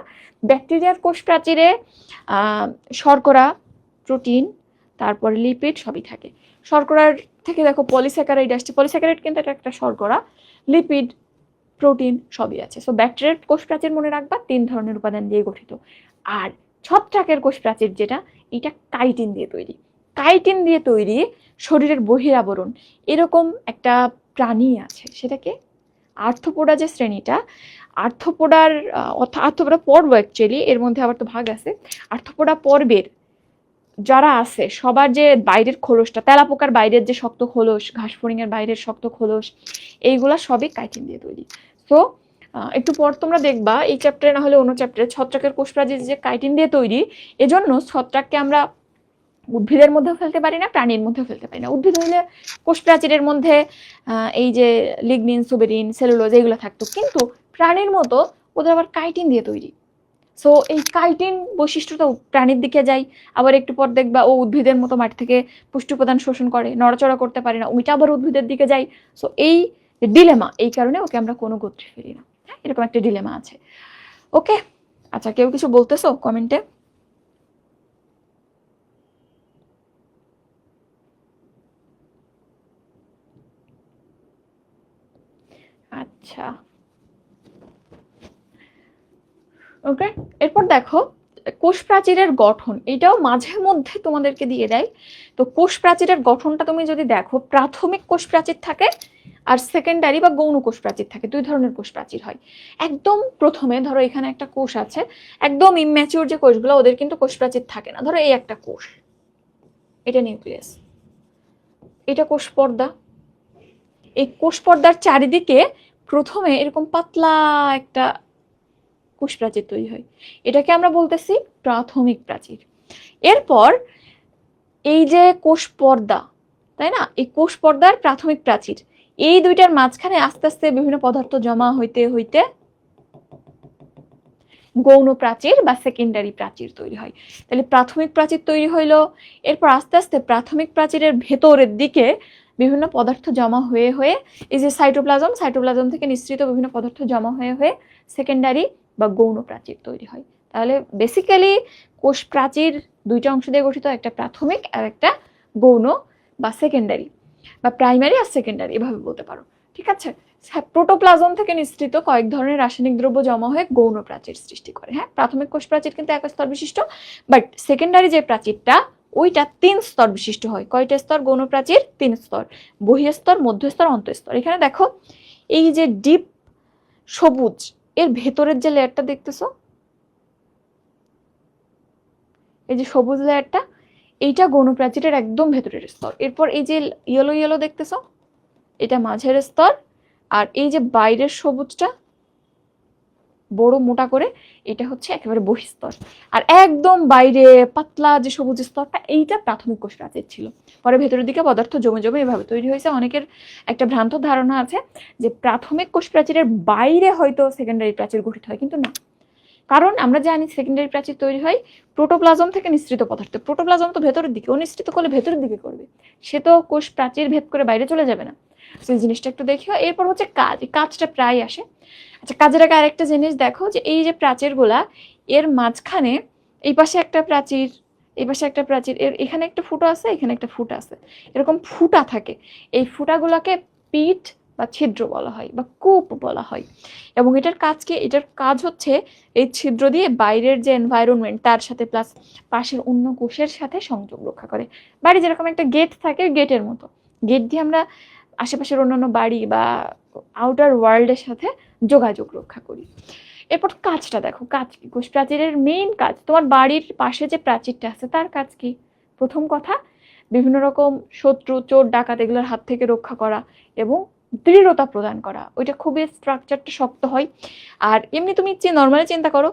ব্যাকটেরিয়ার কোষ প্রাচীরে শর্করা, প্রোটিন, তারপরে লিপিড সবই থাকে। শর্করার থেকে দেখো পলিস্যাকারাইড আসছে, পলিস্যাকারাইড কিন্তু এটা একটা শর্করা, লিপিড, প্রোটিন সবই আছে। সো ব্যাকটেরিয়ার কোষ প্রাচীর মনে রাখবা 3 ধরনের উপাদান দিয়ে গঠিত। আর ছত্রাকের কোষ প্রাচীর যেটা, এটা কাইটিন দিয়ে তৈরি। কাইটিন দিয়ে তৈরি শরীরের বহিরাবরণ এরকম একটা প্রাণী আছে, সেটাকে আর্থ্রোপোডা যে শ্রেণীটা, আর্থ্রোপোডা পর্ব অ্যাকচুয়ালি, এর মধ্যে আবার তো ভাগ আছে। আর্থ্রোপোডা পর্বের যারা আছে সবার যে বাইরের খোলসটা, তেলাপোকার বাইরের যে শক্ত খোলস, ঘাসফড়িংয়ের বাইরের শক্ত খোলস, এইগুলা সবই কাইটিন দিয়ে তৈরি। তো একটু পর তোমরা দেখবা এই চ্যাপ্টারে না হলে অন্য চ্যাপ্টারে ছত্রাকের কোষ প্রাচীর যে কাইটিন দিয়ে তৈরি, এজন্য ছত্রাককে আমরা উদ্ভিদের মধ্যেও ফেলতে পারি না, প্রাণীর মধ্যেও ফেলতে পারি না। উদ্ভিদ হইলে কোষ প্রাচীরের মধ্যে এই যে লিগনিন, সুবেরিন, সেলুলোজ এগুলো থাকতো, কিন্তু প্রাণীর মতো ওদের আবার কাইটিন দিয়ে তৈরি। সো এই কাইটিন বৈশিষ্ট্যটা প্রাণীর দিকে যায়। আবার একটু পর দেখবা ও উদ্ভিদের মতো মাটি থেকে পুষ্টি উপাদান শোষণ করে, নড়াচড়া করতে পারে না, ওইটা আবার উদ্ভিদের দিকে যায়। সো এই ডিলেমা, এই কারণে ওকে আমরা কোনো গোত্রে ফেলি না। হ্যাঁ, এরকম একটা ডিলেমা আছে। ওকে, আচ্ছা, কেউ কিছু বলতেছো কমেন্টে? আচ্ছা, ওকে, এরপর দেখো কোষ প্রাচীরের গঠন, এটাও মাঝে মধ্যে তোমাদেরকে দিয়ে দেয়। তো কোষ প্রাচীরের গঠনটা তুমি যদি দেখো, প্রাথমিক কোষ প্রাচীর থাকে আর সেকেন্ডারি বা গৌণ কোষ প্রাচীর থাকে। 2 ধরনের কোষ প্রাচীর হয়। একদম প্রথমে ধরো এখানে একটা কোষ আছে, একদম ইম্যাচিউর যে কোষগুলো ওদের কিন্তু কোষ প্রাচীর থাকে না। ধরো এই একটা কোষ, এটা নিউক্লিয়াস, এটা কোষ পর্দা, এই কোষ পর্দার চারিদিকে প্রথমে এরকম পাতলা একটা কোষ প্রাচীর তৈরি হয়, এটাকে আমরা বলতেছি প্রাথমিক প্রাচীর। এরপর এই যে কোষ পর্দা, তাই না, এই কোষ পর্দার প্রাথমিক প্রাচীর, এই দুইটার মাঝখানে আস্তে আস্তে বিভিন্ন পদার্থ জমা হইতে হইতে গৌণ প্রাচীর বা সেকেন্ডারি প্রাচীর তৈরি হয়। তাহলে প্রাথমিক প্রাচীর তৈরি হইলো, এরপর আস্তে আস্তে প্রাথমিক প্রাচীরের ভেতরের দিকে বিভিন্ন পদার্থ জমা হয়ে হয়ে এই যে সাইটোপ্লাজম থেকে নিঃসৃত বিভিন্ন পদার্থ জমা হয়ে হয়ে সেকেন্ডারি বা গৌণ প্রাচীর তৈরি হয়। তাহলে বেসিক্যালি কোষ প্রাচীর দুইটা অংশ দিয়ে গঠিত, একটা প্রাথমিক আর একটা গৌণ বা সেকেন্ডারি বা প্রাইমারি আর সেকেন্ডারি এভাবে বলতে পারো, ঠিক আছে। প্রোটোপ্লাজম থেকে নিঃসৃত কয়েক ধরনের রাসায়নিক দ্রব্য জমা হয়ে গৌণ প্রাচীর সৃষ্টি করে। হ্যাঁ, প্রাথমিক কোষ প্রাচীর কিন্তু এক স্তর বিশিষ্ট, বাট সেকেন্ডারি যে প্রাচীরটা ওইটা 3 স্তর বিশিষ্ট হয়। কয়টা স্তর গৌণ প্রাচীর? 3 স্তর, বহিঃস্তর, মধ্যস্তর, অন্তঃস্তর। এখানে দেখো এই যে ডিপ সবুজ এর ভেতরের যে লেয়ারটা দেখতেছো, এই যে সবুজ লেয়ারটা, এইটা গৌণ প্রাচীরের একদম ভেতরের স্তর। এরপর এই যে ইয়েলো ইয়েলো দেখতেছো, এটা মাঝের স্তর, আর এই যে বাইরের সবুজটা বড় মোটা করে, এটা হচ্ছে একেবারে বহিঃস্তর। আর একদম বাইরে পাতলা যে সবুজ স্তরটা, এইটা প্রাথমিক কোষ প্রাচীর ছিল। পরে ভেতরের দিকে পদার্থ জমে জমে এভাবে তৈরি হয়েছে। অনেকের একটা ভ্রান্ত ধারণা আছে যে প্রাথমিক কোষ প্রাচীরের বাইরে হয়তো সেকেন্ডারি প্রাচীর গঠিত হয়, কিন্তু না। কারণ আমরা জানি সেকেন্ডারি প্রাচীর তৈরি হয় প্রোটোপ্লাজম থেকে নিঃসৃত পদার্থ। প্রোটোপ্লাজম তো ভেতরের দিকে, ও নিঃসৃত করলে ভেতরের দিকে করবে, সে তো কোষ প্রাচীর ভেদ করে বাইরে চলে যাবে না। সেই জিনিসটা একটু দেখিও। এরপর হচ্ছে কাজ, এই কাজটা প্রায় আসে। আচ্ছা, কাজের আগে আরেকটা জিনিস দেখো, যে এই যে প্রাচীরগুলা, এর মাঝখানে এই পাশে একটা প্রাচীর, এই পাশে একটা প্রাচীর, এর এখানে একটা ফুটো আছে, এখানে একটা ফুটা আছে, এরকম ফুটা থাকে। এই ফুটাগুলোকে পিট বা ছিদ্র বলা হয় বা কূপ বলা হয়। এবং এটার কাজ কি? এটার কাজ হচ্ছে এই ছিদ্র দিয়ে বাইরের যে এনভায়রনমেন্ট তার সাথে প্লাস পাশের অন্য কোষের সাথে সংযোগ রক্ষা করে। বাড়ি যেরকম একটা গেট থাকে, গেটের মতো, গেট দিয়ে আমরা আশেপাশের অন্যান্য বাড়ি বা আউটার ওয়ার্ল্ডের সাথে যোগাযোগ রক্ষা করি। এরপর কাজটা দেখো, কাজ কি? কোষ প্রাচীরের মেইন কাজ, তোমার বাড়ির পাশে যে প্রাচীরটা আছে তার কাজ কি? প্রথম কথা, বিভিন্ন রকম শত্রু, চোর, ডাকাত এগুলোর হাত থেকে রক্ষা করা এবং দৃঢ়তা প্রদান করা। ওইটা খুবই স্ট্রাকচারটা শক্ত হয়। আর এমনি তুমি নর্মালি চিন্তা করো,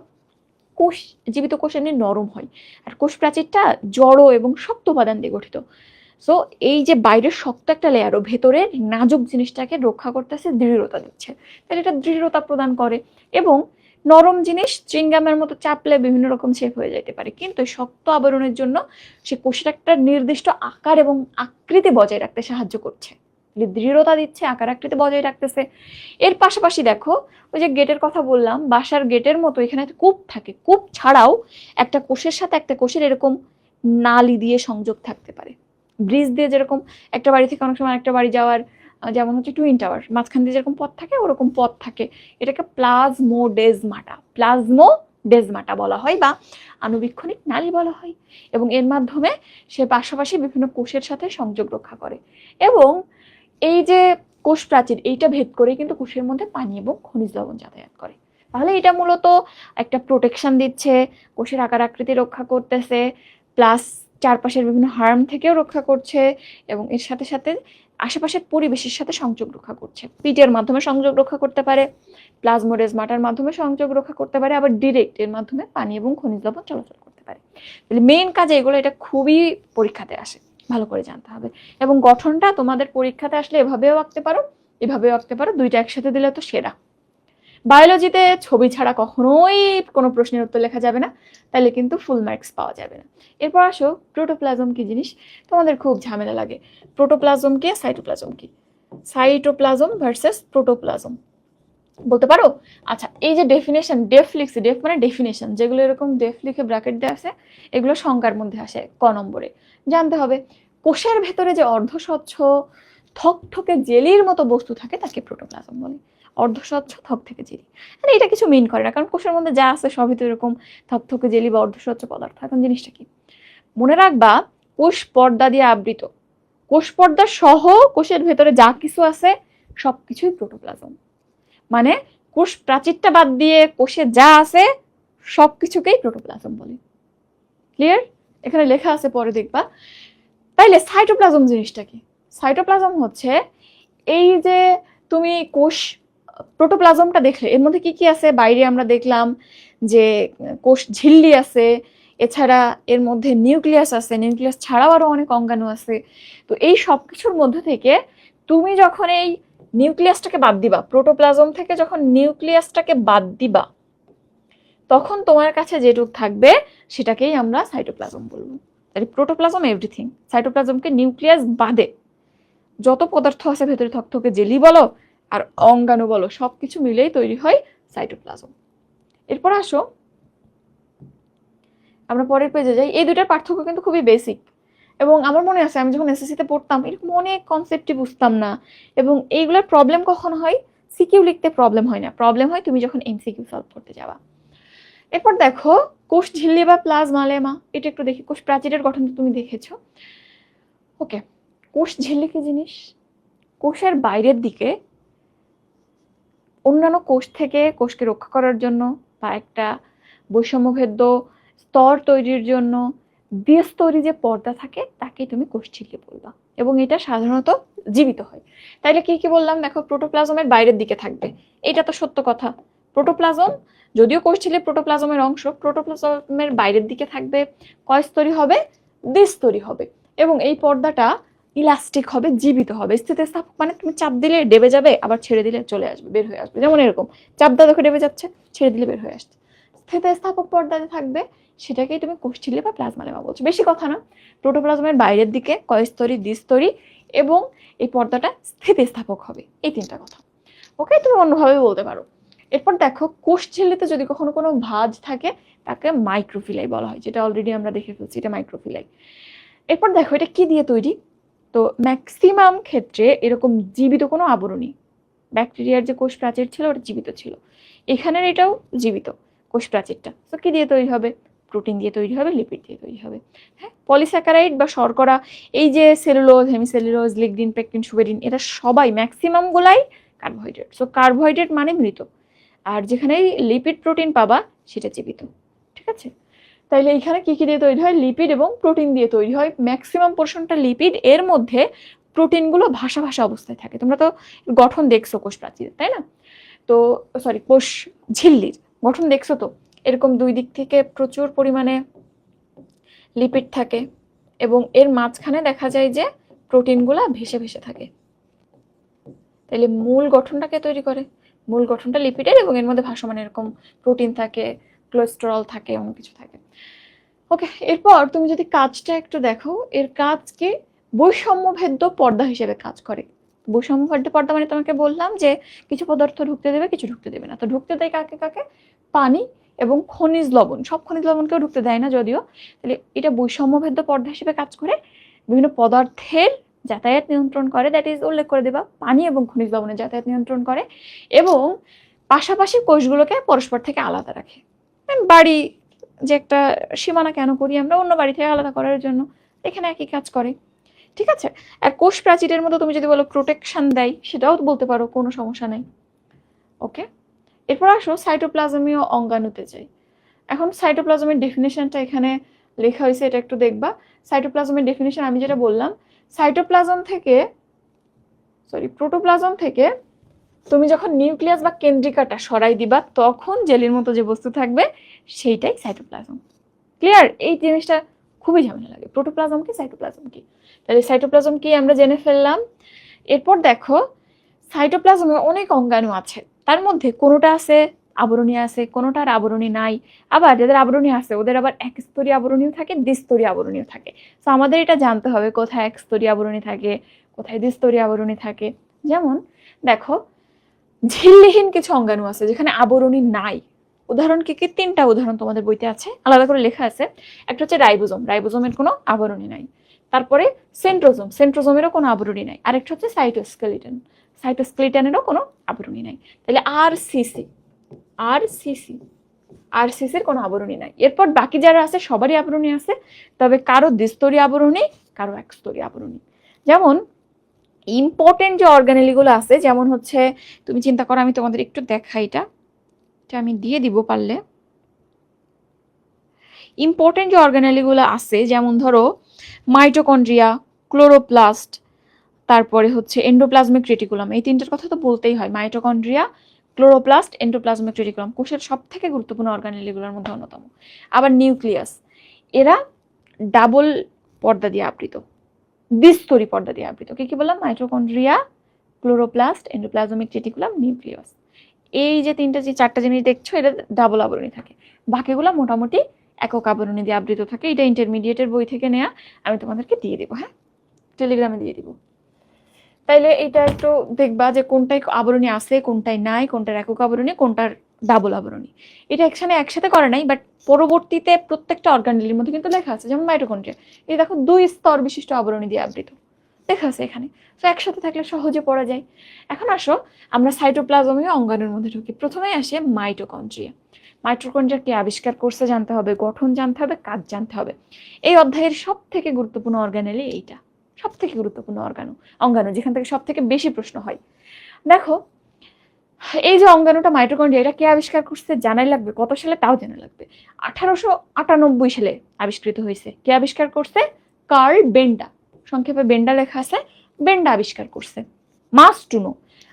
কোষ, জীবিত কোষ এমনি নরম হয়, আর কোষ প্রাচীরটা জড় এবং শক্ত উপাদান দিয়ে গঠিত। সো এই যে বাইরের শক্ত একটা লেয়ার ও ভেতরের নাজুক জিনিসটাকে রক্ষা করতেছে, দৃঢ়তা দিচ্ছে। তাহলে এটা দৃঢ়তা প্রদান করে। এবং নরম জিনিস চুইংগামের মতো চাপলে বিভিন্ন রকম শেপ হয়ে যেতে পারে, কিন্তু শক্ত আবরণের জন্য সে কোষের একটা নির্দিষ্ট আকার এবং আকৃতি বজায় রাখতে সাহায্য করছে, দৃঢ়তা দিচ্ছে, আকার আকৃতি বজায় রাখতেছে। এর পাশাপাশি দেখো, ওই যে গেটের কথা বললাম, বাসার গেটের মতো এখানে কূপ থাকে। কূপ ছাড়াও একটা কোষের সাথে একটা কোষের এরকম নালি দিয়ে সংযোগ থাকতে পারে। ব্রিজ দিয়ে যেরকম একটা বাড়ি থেকে অনেক সময় একটা বাড়ি যাওয়ার, যেমন হচ্ছে টুইন টাওয়ার, মাঝখান দিয়ে যেরকম পথ থাকে ওরকম পথ থাকে। এটাকে প্লাজমোডেজমাটা বলা হয় বা আণুবীক্ষণিক নালী বলা হয়। এবং এর মাধ্যমে সে পাশাপাশি বিভিন্ন কোষের সাথে সংযোগ রক্ষা করে। এবং এই যে কোষ প্রাচীর, এইটা ভেদ করে কিন্তু কোষের মধ্যে পানি এবং খনিজ লবণ যাতায়াত করে। তাহলে এটা মূলত একটা প্রোটেকশন দিচ্ছে, কোষের আকার আকৃতি রক্ষা করতেছে, প্লাস চারপাশের বিভিন্ন হার্ম থেকেও রক্ষা করছে, এবং এর সাথে সাথে আশেপাশের পরিবেশের সাথে সংযোগ রক্ষা করছে। পিটের মাধ্যমে সংযোগ রক্ষা করতে পারে, প্লাজমোডেজমাটার মাধ্যমে সংযোগ রক্ষা করতে পারে, আবার ডিরেক্ট এর মাধ্যমে পানি এবং খনিজ লবণ চলাচল করতে পারে। তাহলে মেইন কাজে এগুলো, এটা খুবই পরীক্ষাতে আসে, ভালো করে জানতে হবে। এবং গঠনটা তোমাদের পরীক্ষাতে আসলে এভাবেও আঁকতে পারো, এভাবেও আঁকতে পারো, দুইটা একসাথে দিলে তো সেরা। বায়োলজিতে ছবি ছাড়া কখনোই কোনো প্রশ্নের উত্তর লেখা যাবে না, তাহলে কিন্তু ফুল মার্কস পাওয়া যাবে না। এরপর আসো, প্রোটোপ্লাজম কি জিনিস? তোমাদের খুব ঝামেলা লাগে, প্রোটোপ্লাজম কে সাইটোপ্লাজম কি, সাইটোপ্লাজম ভার্সেস প্রোটোপ্লাজম বলতে পারো? আচ্ছা, এই যে ডেফিনেশন, ডেফ লিখছি, ডেফ মানে ডেফিনেশন, যেগুলো এরকম ডেফ লিখে ব্র্যাকেট দেওয়া আছে এগুলো সংজ্ঞার মধ্যে আসে ক নম্বরে। জানতে হবে, কোষের ভেতরে যে অর্ধস্বচ্ছ থকথকে জেলির মতো বস্তু থাকে তাকে প্রোটোপ্লাজম বলে। অর্ধস্বচ্ছ থকথকে জেলি, মানে এটা কিছু মিন করে না, কারণ কোষের মধ্যে যা আছে সবই তো এরকম থকথকে জেলি বা অর্ধস্বচ্ছ পদার্থ। এখন জিনিসটা কি মনে রাখবা, কোষ পর্দা দিয়ে আবৃত, কোষ পর্দা সহ কোষের ভেতরে যা কিছু আছে সবকিছুই প্রোটোপ্লাজম। মানে কোষ প্রাচীরটা বাদ দিয়ে কোষে যা আছে সবকিছুকেই প্রোটোপ্লাজম বলে। ক্লিয়ার? এখানে লেখা আছে, পরে দেখবা। তাইলে সাইটোপ্লাজম জিনিসটা কি? সাইটোপ্লাজম হচ্ছে এই যে তুমি কোষ প্রোটোপ্লাজমটা দেখলে এর মধ্যে কি কি আছে, বাইরে আমরা দেখলাম যে কোষ ঝিল্লি আছে, এছাড়া এর মধ্যে নিউক্লিয়াস আছে, নিউক্লিয়াস ছাড়াও আরো অনেক অঙ্গাণু আছে। তো এই সব কিছুর মধ্যে থেকে তুমি যখন এই নিউক্লিয়াসটাকে বাদ দিবা, প্রোটোপ্লাজম থেকে যখন নিউক্লিয়াসটাকে বাদ দিবা, তখন তোমার কাছে যেটুক থাকবে সেটাকেই আমরা সাইটোপ্লাজম বলবো। তাই প্রোটোপ্লাজম এভরিথিং, সাইটোপ্লাজমকে নিউক্লিয়াস বাদে যত পদার্থ আছে ভেতরে থকথকে জেলি বলো আর অঙ্গাণু বলো, সবকিছু মিলেই তৈরি হয় সাইটোপ্লাজম। এরপর আসো আমরা পরের পেজে যাই। এই দুটার পার্থক্য কিন্তু খুবই বেসিক, এবং আমার মনে আছে আমি যখন এসএসসিতে পড়তাম এরকম অনেক কনসেপ্টই বুঝতাম না। এবং এইগুলোর প্রবলেম কখন হয়, সিকিউ লিখতে প্রবলেম হয় না, প্রবলেম হয় তুমি যখন এমসিকিউ সলভ করতে যাবা। এরপর দেখো কোষ ঝিল্লি বা প্লাজমা লেমা, এটা একটু দেখি। কোষ প্রাচীরের গঠন তো তুমি দেখেছো, ওকে। কোষ ঝিল্লি কি জিনিস? কোষের বাইরের দিকে অন্যান্য কোষ থেকে কোষকে রক্ষা করার জন্য বা একটা বৈষম্যভেদ্য স্তর তৈরির জন্য দ্বিস্তরী যে পর্দা থাকে তাকে তুমি কোষ ঝিল্লি বলবা, এবং এটা সাধারণত জীবিত হয়। তাইলে কি কি বললাম দেখো, প্রোটোপ্লাজমের বাইরের দিকে থাকবে, এটা তো সত্য কথা। প্রোটোপ্লাজম যদিও কোষ ঝিল্লি প্রোটোপ্লাজমের অংশ, প্রোটোপ্লাজমের বাইরের দিকে থাকবে, কয় স্তরী হবে? দ্বিস্তরী হবে। এবং এই পর্দাটা ইলাস্টিক হবে, জীবিত হবে। স্থিতিস্থাপক মানে তুমি চাপ দিলে ডেবে যাবে, আবার ছেড়ে দিলে চলে আসবে, বের হয়ে আসবে। যেমন এরকম চাপ দাও দেখো ডেবে যাচ্ছে, ছেড়ে দিলে বের হয়ে আসছে। স্থিতিস্থাপক পর্দাতে থাকবে, সেটাকেই তুমি কোষ ঝিল্লি বা প্লাজমা লেমা বলছো। বেশি কথা না, প্রোটোপ্লাজমের বাইরের দিকে কয়স্তরী, দ্বিস্তরী, এবং এই পর্দাটা স্থিতিস্থাপক হবে, এই তিনটা কথা। ওকে, তুমি অন্যভাবে বলতে পারো। এরপর দেখো কোষ ঝিল্লিতে যদি কখনো কোনো ভাঁজ থাকে তাকে মাইক্রোফিলাই বলা হয়, যেটা অলরেডি আমরা দেখে ফেলছি, এটা মাইক্রোফিলাই। এরপর দেখো এটা কি দিয়ে তৈরি। তো ম্যাক্সিমাম ক্ষেত্রে এরকম জীবিত কোনো আবরণী, ব্যাকটেরিয়ার যে কোষ প্রাচীর ছিল ওটা জীবিত ছিল, এখানের এটাও জীবিত কোষ প্রাচীরটা। তো কি দিয়ে তৈরি হবে? প্রোটিন দিয়ে তৈরি হবে, লিপিড দিয়ে তৈরি হবে। হ্যাঁ, পলিস্যাকারাইড বা শর্করা, এই যে cellulose, hemicellulose, lignin, pectin, suberin, এটা সবাই ম্যাক্সিমাম গুলাই কার্বোহাইড্রেট। সো কার্বোহাইড্রেট মানে মৃত, আর যেখানে লিপিড প্রোটিন পাবা সেটা জীবিত। ঠিক আছে, তাইলে এখানে কি কি দিয়ে তৈরি হয়? লিপিড এবং প্রোটিন দিয়ে তৈরি হয়। ম্যাক্সিমাম পোর্শনটা লিপিড, এর মধ্যে প্রোটিনগুলো ভাসা ভাসা অবস্থায় থাকে। তোমরা তো গঠন দেখছো কোষ প্রাচীর, তাই না? তো সরি, কোষ ঝিল্লির গঠন দেখছো তো, এরকম দুই দিক থেকে প্রচুর পরিমাণে লিপিড থাকে, এবং এর মাঝখানে দেখা যায় যে প্রোটিনগুলা ভেসে ভেসে থাকে। তাইলে মূল গঠনটাকে তৈরি করে, মূল গঠনটা লিপিডের, এবং এর মধ্যে ভাসমান এরকম প্রোটিন থাকে, কোলেস্টেরল থাকে, এমন কিছু থাকে। ওকে, এরপর তুমি যদি কাজটা একটু দেখো, এর কাজ কি? বৈষম্যভেদ্য পর্দা হিসেবে কাজ করে। বৈষম্যভেদ্য পর্দা মানে তোমাকে বললাম যে কিছু পদার্থ ঢুকতে দেবে, কিছু ঢুকতে দেবে না। তো ঢুকতে দেয় কাকে কাকে? পানি এবং খনিজ লবণ। সব খনিজ লবণকেও ঢুকতে দেয় না যদিও। তাহলে এটা বৈষম্যভেদ্য পর্দা হিসেবে কাজ করে, বিভিন্ন পদার্থের যাতায়াত নিয়ন্ত্রণ করে, দ্যাট ইজ উল্লেখ করে দেবা, পানি এবং খনিজ লবণের যাতায়াত নিয়ন্ত্রণ করে, এবং পাশাপাশি কোষগুলোকে পরস্পর থেকে আলাদা রাখে। বাড়ি যে একটা সীমানা কেন করি আমরা, অন্য বাড়ি থেকে আলাদা করার জন্য, এখানে একই কাজ করে। ঠিক আছে, আর কোষ প্রাচীরের মতো তুমি যদি বলো প্রোটেকশন দেয়, সেটাও বলতে পারো, কোনো সমস্যা নেই। ওকে, এরপর আসো সাইটোপ্লাজমীয় অঙ্গাণুতে যাই। এখন সাইটোপ্লাজমের ডেফিনেশনটা এখানে লেখা হয়েছে, এটা একটু দেখবা। সাইটোপ্লাজমের ডেফিনেশন আমি যেটা বললাম, সাইটোপ্লাজম থেকে প্রোটোপ্লাজম থেকে তুমি যখন নিউক্লিয়াস বা কেন্দ্রিকাটা সরাই দিবা, তখন জেলির মতো যে বস্তু থাকবে সেইটাই সাইটোপ্লাজম। ক্লিয়ার? এই জিনিসটা খুবই ঝামেলা লাগে, প্রোটোপ্লাজম কি সাইটোপ্লাজম কি। তাহলে সাইটোপ্লাজম কি আমরা জেনে ফেললাম। এরপর দেখো সাইটোপ্লাজমে অনেক অঙ্গাণু আছে, তার মধ্যে কোনোটা আছে আবরণী আছে, কোনোটার আবরণী নাই। আবার যাদের আবরণী আছে ওদের আবার একস্তরী আবরণীও থাকে, দ্বিস্তরী আবরণীও থাকে। তো আমাদের এটা জানতে হবে কোথায় একস্তরী আবরণী থাকে, কোথায় দ্বিস্তরী আবরণী থাকে। যেমন দেখো ঝিল্লিহীন কিছু অঙ্গাণু আছে যেখানে আবরণী নাই। উদাহরণ কি কি? তিনটা উদাহরণ তোমাদের বইতে আছে, আলাদা করে লেখা আছে। একটা হচ্ছে রাইবোজোম, রাইবোজোমের কোনো আবরণী নাই। তারপরে সেন্ট্রোজোম, সেন্ট্রোজোমেরও কোনো আবরণী নাই। আরেকটা হচ্ছে সাইটোস্কেলিটন, সাইটোস্কেলিটনেরও কোনো আবরণী নাই। তাহলে আরসিসি, আরসিসি, আরসিসির কোনো আবরণী নাই। এরপর বাকি যারা আছে সবারই আবরণী আছে, তবে কারো দ্বিস্তরী আবরণী, কারো একস্তরী আবরণী। যেমন ইম্পর্টেন্ট যে অর্গানেলিগুলো আছে, যেমন হচ্ছে তুমি চিন্তা করো, আমি তোমাদের একটু দেখাই, এটা আমি দিয়ে দিব পারলে। ইম্পর্টেন্ট যে অর্গানেলিগুলো আছে যেমন ধরো মাইটোকন্ড্রিয়া, ক্লোরোপ্লাস্ট, তারপরে হচ্ছে এন্ডোপ্লাজমিক রেটিকুলাম, এই তিনটার কথা তো বলতেই হয়। মাইটোকন্ড্রিয়া, ক্লোরোপ্লাস্ট, এন্ডোপ্লাজমিক রেটিকুলাম কোষের সব থেকে গুরুত্বপূর্ণ অর্গানেল এগুলোর মধ্যে অন্যতম। আবার নিউক্লিয়াস, এরা ডাবল পর্দা দিয়ে আবৃত, দ্বিস্তরী পর্দা দিয়ে আবৃত। কি কি বললাম? Mitochondria, chloroplast, endoplasmic reticulum, nucleus. এই যে চারটা জিনিস দেখছো, এটা ডাবল আবরণী থাকে, বাকিগুলো মোটামুটি একক আবরণী দিয়ে আবৃত থাকে। এটা ইন্টারমিডিয়েটের বই থেকে নেওয়া, আমি তোমাদেরকে দিয়ে দেবো, হ্যাঁ, টেলিগ্রামে দিয়ে দিব। তাইলে এটা একটু দেখবা যে কোনটায় আবরণী আছে, কোনটায় নাই, কোনটার একক আবরণী, কোনটার ডাবল আবরণী। এটা একসাথে করে নাই, বাট পরবর্তীতে প্রত্যেকটা অর্গানেলের মধ্যে কিন্তু লেখা আছে। যেমন মাইটোকন্ড্রিয়া, এই দেখো 2 স্তর বিশিষ্ট আবরণী দিয়ে আবৃত, লেখা আছে এখানে। তো একসাথে থাকলে সহজে পড়া যায়। এখন আসো আমরা সাইটোপ্লাজমীয় অঙ্গাণুর মধ্যে ঢুকি। প্রথমেই আসে মাইটোকন্ড্রিয়া। মাইটোকন্ড্রিয়া কে আবিষ্কার করছে জানতে হবে, গঠন জানতে হবে, কাজ জানতে হবে। এই অধ্যায়ের সব থেকে গুরুত্বপূর্ণ অর্গানেলই এইটা, সব থেকে গুরুত্বপূর্ণ অঙ্গাণু, যেখান থেকে সব থেকে বেশি প্রশ্ন হয়। দেখো, এই যে অঙ্গাণুটা মাইটোকন্ড্রিয়া, এটা কে আবিষ্কার করছে জানাই লাগবে, কত সালে তাও জানা লাগবে। 1898 সালে আবিষ্কৃত হয়েছে। কে আবিষ্কার করছে? কার্ল বেন্ডা, সংক্ষেপে বেন্ডা লেখা আছে, বেন্ডা আবিষ্কার করছে। মাস্ট টু নো,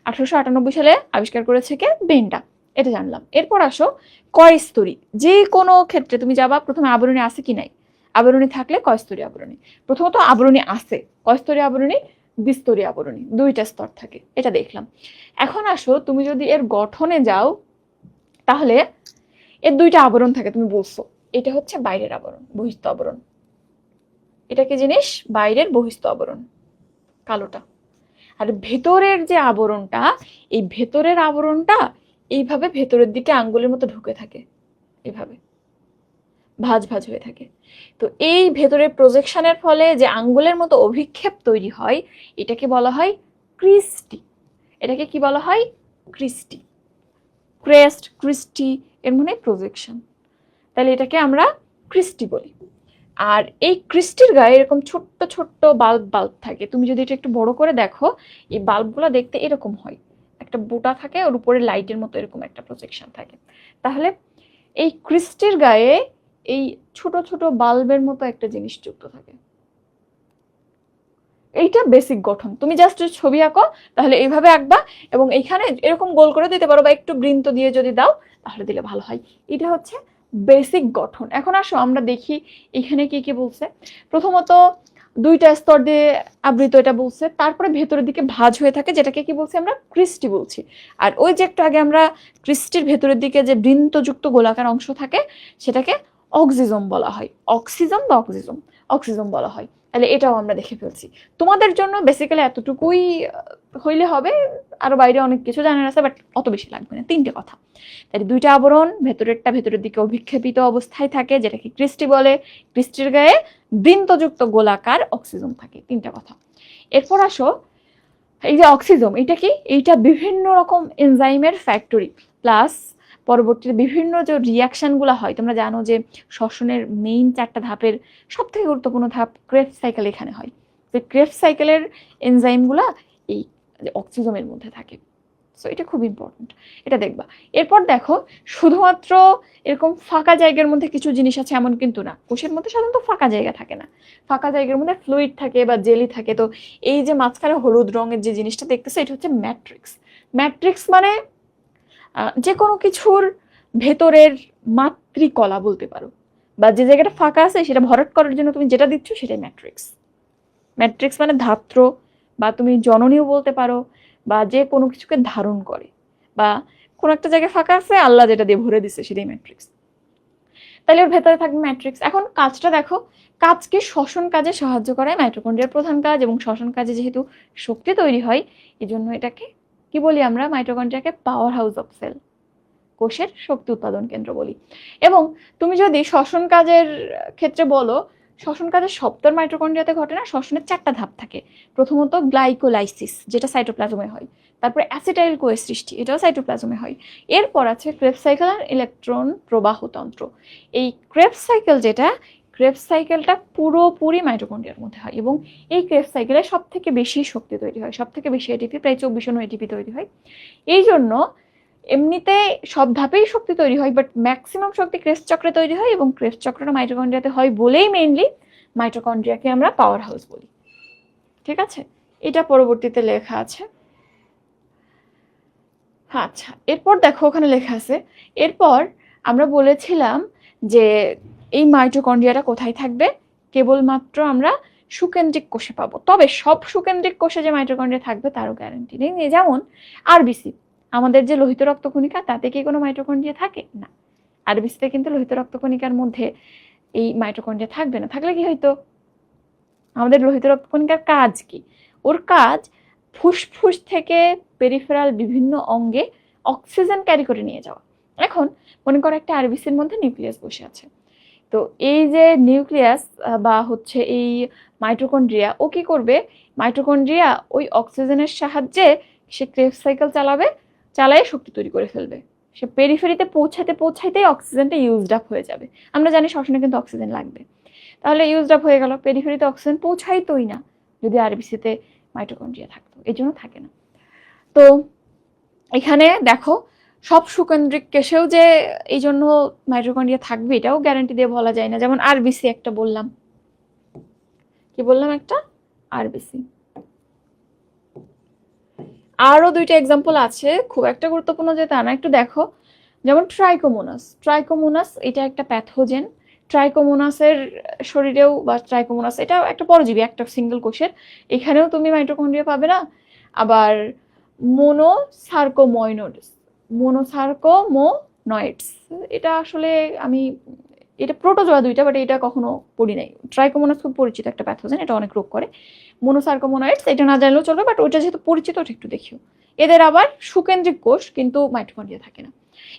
1898 সালে আবিষ্কার করেছে কে? বেন্ডা, এটা জানলাম। এরপর আসো কয় স্তরী। যে কোনো ক্ষেত্রে তুমি যাবা, প্রথমে আবরণী আছে কি নাই, আবরণী থাকলে কয় স্তরী আবরণী। প্রথমত আবরণী আছে, কয় স্তরী আবরণী? দ্বিস্তরী আবরণী, 2টা স্তর থাকে, এটা দেখলাম। এখন আসো তুমি যদি এর গঠনে যাও, তাহলে এর 2টা আবরণ থাকে, তুমি বলছো এটা হচ্ছে বাইরের আবরণ, বহিস্থ আবরণ। এটা কি জিনিস? বাইরের বহিস্থ আবরণ, কালোটা। আর ভেতরের যে আবরণটা, এই ভেতরের আবরণটা এইভাবে ভেতরের দিকে আঙ্গুলের মতো ঢুকে থাকে, এভাবে ভাঁজ ভাঁজ হয়ে থাকে। তো এই ভেতরের প্রজেকশনের ফলে যে আঙ্গুলের মতো অভিক্ষেপ তৈরি হয়, এটাকে বলা হয় ক্রিস্টি। এটাকে কি বলা হয়? ক্রিস্টি। ক্রেস্ট, ক্রিস্টি এর মানে প্রজেকশন, তাহলে এটাকে আমরা ক্রিস্টি বলি। আর এই ক্রিস্টির গায়ে এরকম ছোট্ট ছোট্ট বাল্ব থাকে। তুমি যদি এটা একটু বড় করে দেখো, এই বাল্বগুলো দেখতে এরকম হয়, একটা বোটা থাকে, ওর উপরে লাইটের মতো এরকম একটা প্রজেকশন থাকে। তাহলে এই ক্রিস্টির গায়ে এই ছোট ছোট বাল্বের মতো একটা জিনিস যুক্ত থাকে। এইটা বেসিক গঠন। তুমি জাস্ট ছবি আঁকো, তাহলে এইভাবে আঁকবা, এবং এইখানে এরকম গোল করে দিতে পারো, বা একটু বৃন্ত দিয়ে যদি দাও তাহলে দিলে ভালো হয়। এটা হচ্ছে বেসিক গঠন। এখন আসো আমরা দেখি এখানে কি কি বলছে। প্রথমত 2টা স্তর দিয়ে আবৃত, এটা বলছে। তারপরে ভেতরের দিকে ভাঁজ হয়ে থাকে, যেটাকে কি বলছি আমরা? ক্রিস্টি বলছি। আর ওই যে একটু আগে আমরা ক্রিস্টির ভেতরের দিকে যে বৃন্তযুক্ত গোলাকার অংশ থাকে, সেটাকে অক্সিজম বলা হয়। অক্সিজম বা অক্সিজম বলা হয়। তাহলে এটাও আমরা দেখে ফেলছি। তোমাদের জন্য বেসিক্যালি এতটুকুই হইলে হবে, আরো বাইরে অনেক কিছু জানার আছে, বাট অত বেশি লাগবে না, 3টে কথা। তাহলে 2টা আবরণ, ভেতরেরটা ভেতরের দিকে অভিক্ষেপিত অবস্থায় থাকে, যেটাকে ক্রিস্টি বলে। ক্রিস্টির গায়ে বৃন্তযুক্ত গোলাকার অক্সিজম থাকে, 3টা কথা। এরপর আসো এই যে অক্সিজম, এটা কি? এইটা বিভিন্ন রকম এনজাইমের ফ্যাক্টরি, প্লাস পরবর্তীতে বিভিন্ন যে রিয়াকশন গুলো হয়, তোমরা জানো যে শ্বসনের মেইন 4টা ধাপের সব থেকে গুরুত্বপূর্ণ ধাপ ক্রেবস সাইকেল এখানে হয়। যে ক্রেবস সাইকেলের এনজাইমগুলা এই অক্সিজমের মধ্যে থাকে। সো এটা খুব ইম্পর্টেন্ট, এটা দেখবা। এরপর দেখো, শুধুমাত্র এরকম ফাঁকা জায়গার মধ্যে কিছু জিনিস আছে এমন কিন্তু না। কোষের মধ্যে সাধারণত ফাঁকা জায়গা থাকে না, ফাঁকা জায়গার মধ্যে ফ্লুইড থাকে বা জেলি থাকে। তো এই যে মাঝখানে হলুদ রঙের যে জিনিসটা দেখতেছে, এটা হচ্ছে ম্যাট্রিক্স। ম্যাট্রিক্স মানে যে কোনো কিছুর ভেতরের মাতৃকলা বলতে পারো, বা যে জায়গাটা ফাঁকা আছে সেটা ভরাট করার জন্য তুমি যেটা দিচ্ছ সেটাই ম্যাট্রিক্স। ম্যাট্রিক্স মানে ধাত্র, বা তুমি জননীও বলতে পারো, বা যে কোনো কিছুকে ধারণ করে, বা কোনো একটা জায়গায় ফাঁকা আছে, আল্লাহ যেটা দিয়ে ভরে দিচ্ছে সেটাই ম্যাট্রিক্স। তাহলে ওর ভেতরে থাকবে ম্যাট্রিক্স। এখন কাজটা দেখো, কাজকে শ্বসন কাজে সাহায্য করায় মাইটোকন্ড্রিয়ার প্রধান কাজ, এবং শ্বসন কাজে যেহেতু শক্তি তৈরি হয়, এই জন্য এটাকে কি বলি আমরা? মাইটোকন্ড্রিয়াকে পাওয়ার হাউস অফ সেল, কোষের শক্তি উৎপাদন কেন্দ্র বলি। এবং তুমি যদি শ্বসন কাজের ক্ষেত্রে বলো, শ্বসন কাজের সবটার মাইটোকন্ড্রিয়াতে ঘটে না। শ্বসনের 4টা ধাপ থাকে। প্রথমত গ্লাইকোলাইসিস, যেটা সাইটোপ্লাজমে হয়। তারপরে অ্যাসিটাইল কোয়ের সৃষ্টি, এটাও সাইটোপ্লাজমে হয়। এরপর আছে ক্রেবস সাইকেল আর ইলেকট্রন প্রবাহতন্ত্র। এই ক্রেবস সাইকেল যেটা, ক্রেবস সাইকেলটা পুরোপুরি মাইটোকন্ড্রিয়ার মধ্যে হয়, এবং এই ক্রেবস সাইকেলে সব থেকে বেশি শক্তি তৈরি হয়, সব থেকে বেশি এটিপি, প্রায় 24 এটিপি তৈরি হয়। এই জন্য এমনিতে সব ধাপেই শক্তি তৈরি হয়, বাট ম্যাক্সিমাম শক্তি ক্রেবস চক্রে তৈরি হয়, এবং ক্রেবস চক্রটা মাইটোকন্ড্রিয়াতে হয় বলেই মেইনলি মাইটোকন্ড্রিয়াকে আমরা পাওয়ার হাউস বলি। ঠিক আছে, এটা পরবর্তীতে লেখা আছে। আচ্ছা, এরপর দেখো ওখানে লেখা আছে, এরপর আমরা বলেছিলাম যে এই মাইটোকন্ড্রিয়াটা কোথায় থাকবে, কেবলমাত্র আমরা সুকেন্দ্রিক কোষে পাবো। তবে সব সুকেন্দ্রিক কোষে যে মাইটোকন্ড্রিয়া থাকবে তারও গ্যারান্টি নেই। যেমন আরবিসি, আমাদের যে লোহিত রক্তকণিকা, তাতে কি কোনো মাইটোকন্ড্রিয়া থাকে না? আরবিসিতে কিন্তু লোহিত রক্তকণিকার মধ্যে এই মাইটোকন্ড্রিয়া থাকবে না। থাকলে কি হইতো? আমাদের লোহিত রক্তকণিকার কাজ কি? ওর কাজ ফুসফুস থেকে পেরিফেরাল বিভিন্ন অঙ্গে অক্সিজেন ক্যারি করে নিয়ে যাওয়া। এখন মনে করো একটা আরবিসির মধ্যে নিউক্লিয়াস বসে আছে, তো এই যে নিউক্লিয়াস বা হচ্ছে এই মাইটোকন্ড্রিয়া, ও কি করবে? মাইটোকন্ড্রিয়া ওই অক্সিজেনের সাহায্যে সে ক্রেবস সাইকেল চালাবে, চালায় শক্তি তৈরি করে ফেলবে। সে পেরিফেরিতে পৌঁছাতে পৌঁছাইতেই অক্সিজেনটা ইউজড আপ হয়ে যাবে। আমরা জানি শ্বসনে কিন্তু অক্সিজেন লাগবে, তাহলে ইউজড আপ হয়ে গেল, পেরিফেরিতে অক্সিজেন পৌঁছাইতোই না যদি আরবিসিতে মাইটোকন্ড্রিয়া থাকতো, এই জন্য থাকে না। তো এখানে দেখো সব সুকেন্দ্রিক কেশেও যে এই জন্য মাইটোকন্ড্রিয়া থাকবে এটাও গ্যারান্টি দিয়ে বলা যায় না। যেমন আরবিসি একটা বললাম, কি বললাম? একটা আরবিসি। আরো দুইটা এক্সাম্পল আছে, খুব একটা গুরুত্বপূর্ণ যে তা না, একটু দেখো। যেমন ট্রাইকোমোনাস, ট্রাইকোমোনাস এটা একটা প্যাথোজেন। ট্রাইকোমোনাসের শরীরেও, বা ট্রাইকোমোনাস এটা একটা পরজীবী, একটা সিঙ্গেল কোষের, এখানেও তুমি মাইটোকন্ড্রিয়া পাবে না। আবার মোনোসার্কোময়নোডস, মোনোসার্কোমোনয়েডস, এটা আসলে আমি, এটা প্রোটোজোয়া দুইটা, বাট এটা কখনো পড়ি নাই। ট্রাইকোমোনাস খুব পরিচিত একটা প্যাথোজেন, এটা অনেক রোগ করে। মোনোসার্কোমোনয়েডস এটা না জানলেও চলবে, বাট ওইটা যেহেতু পরিচিত ওটা একটু দেখিও। এদের আবার সুকেন্দ্রিক কোষ, কিন্তু মাইটোকন্ড্রিয়া থাকে না।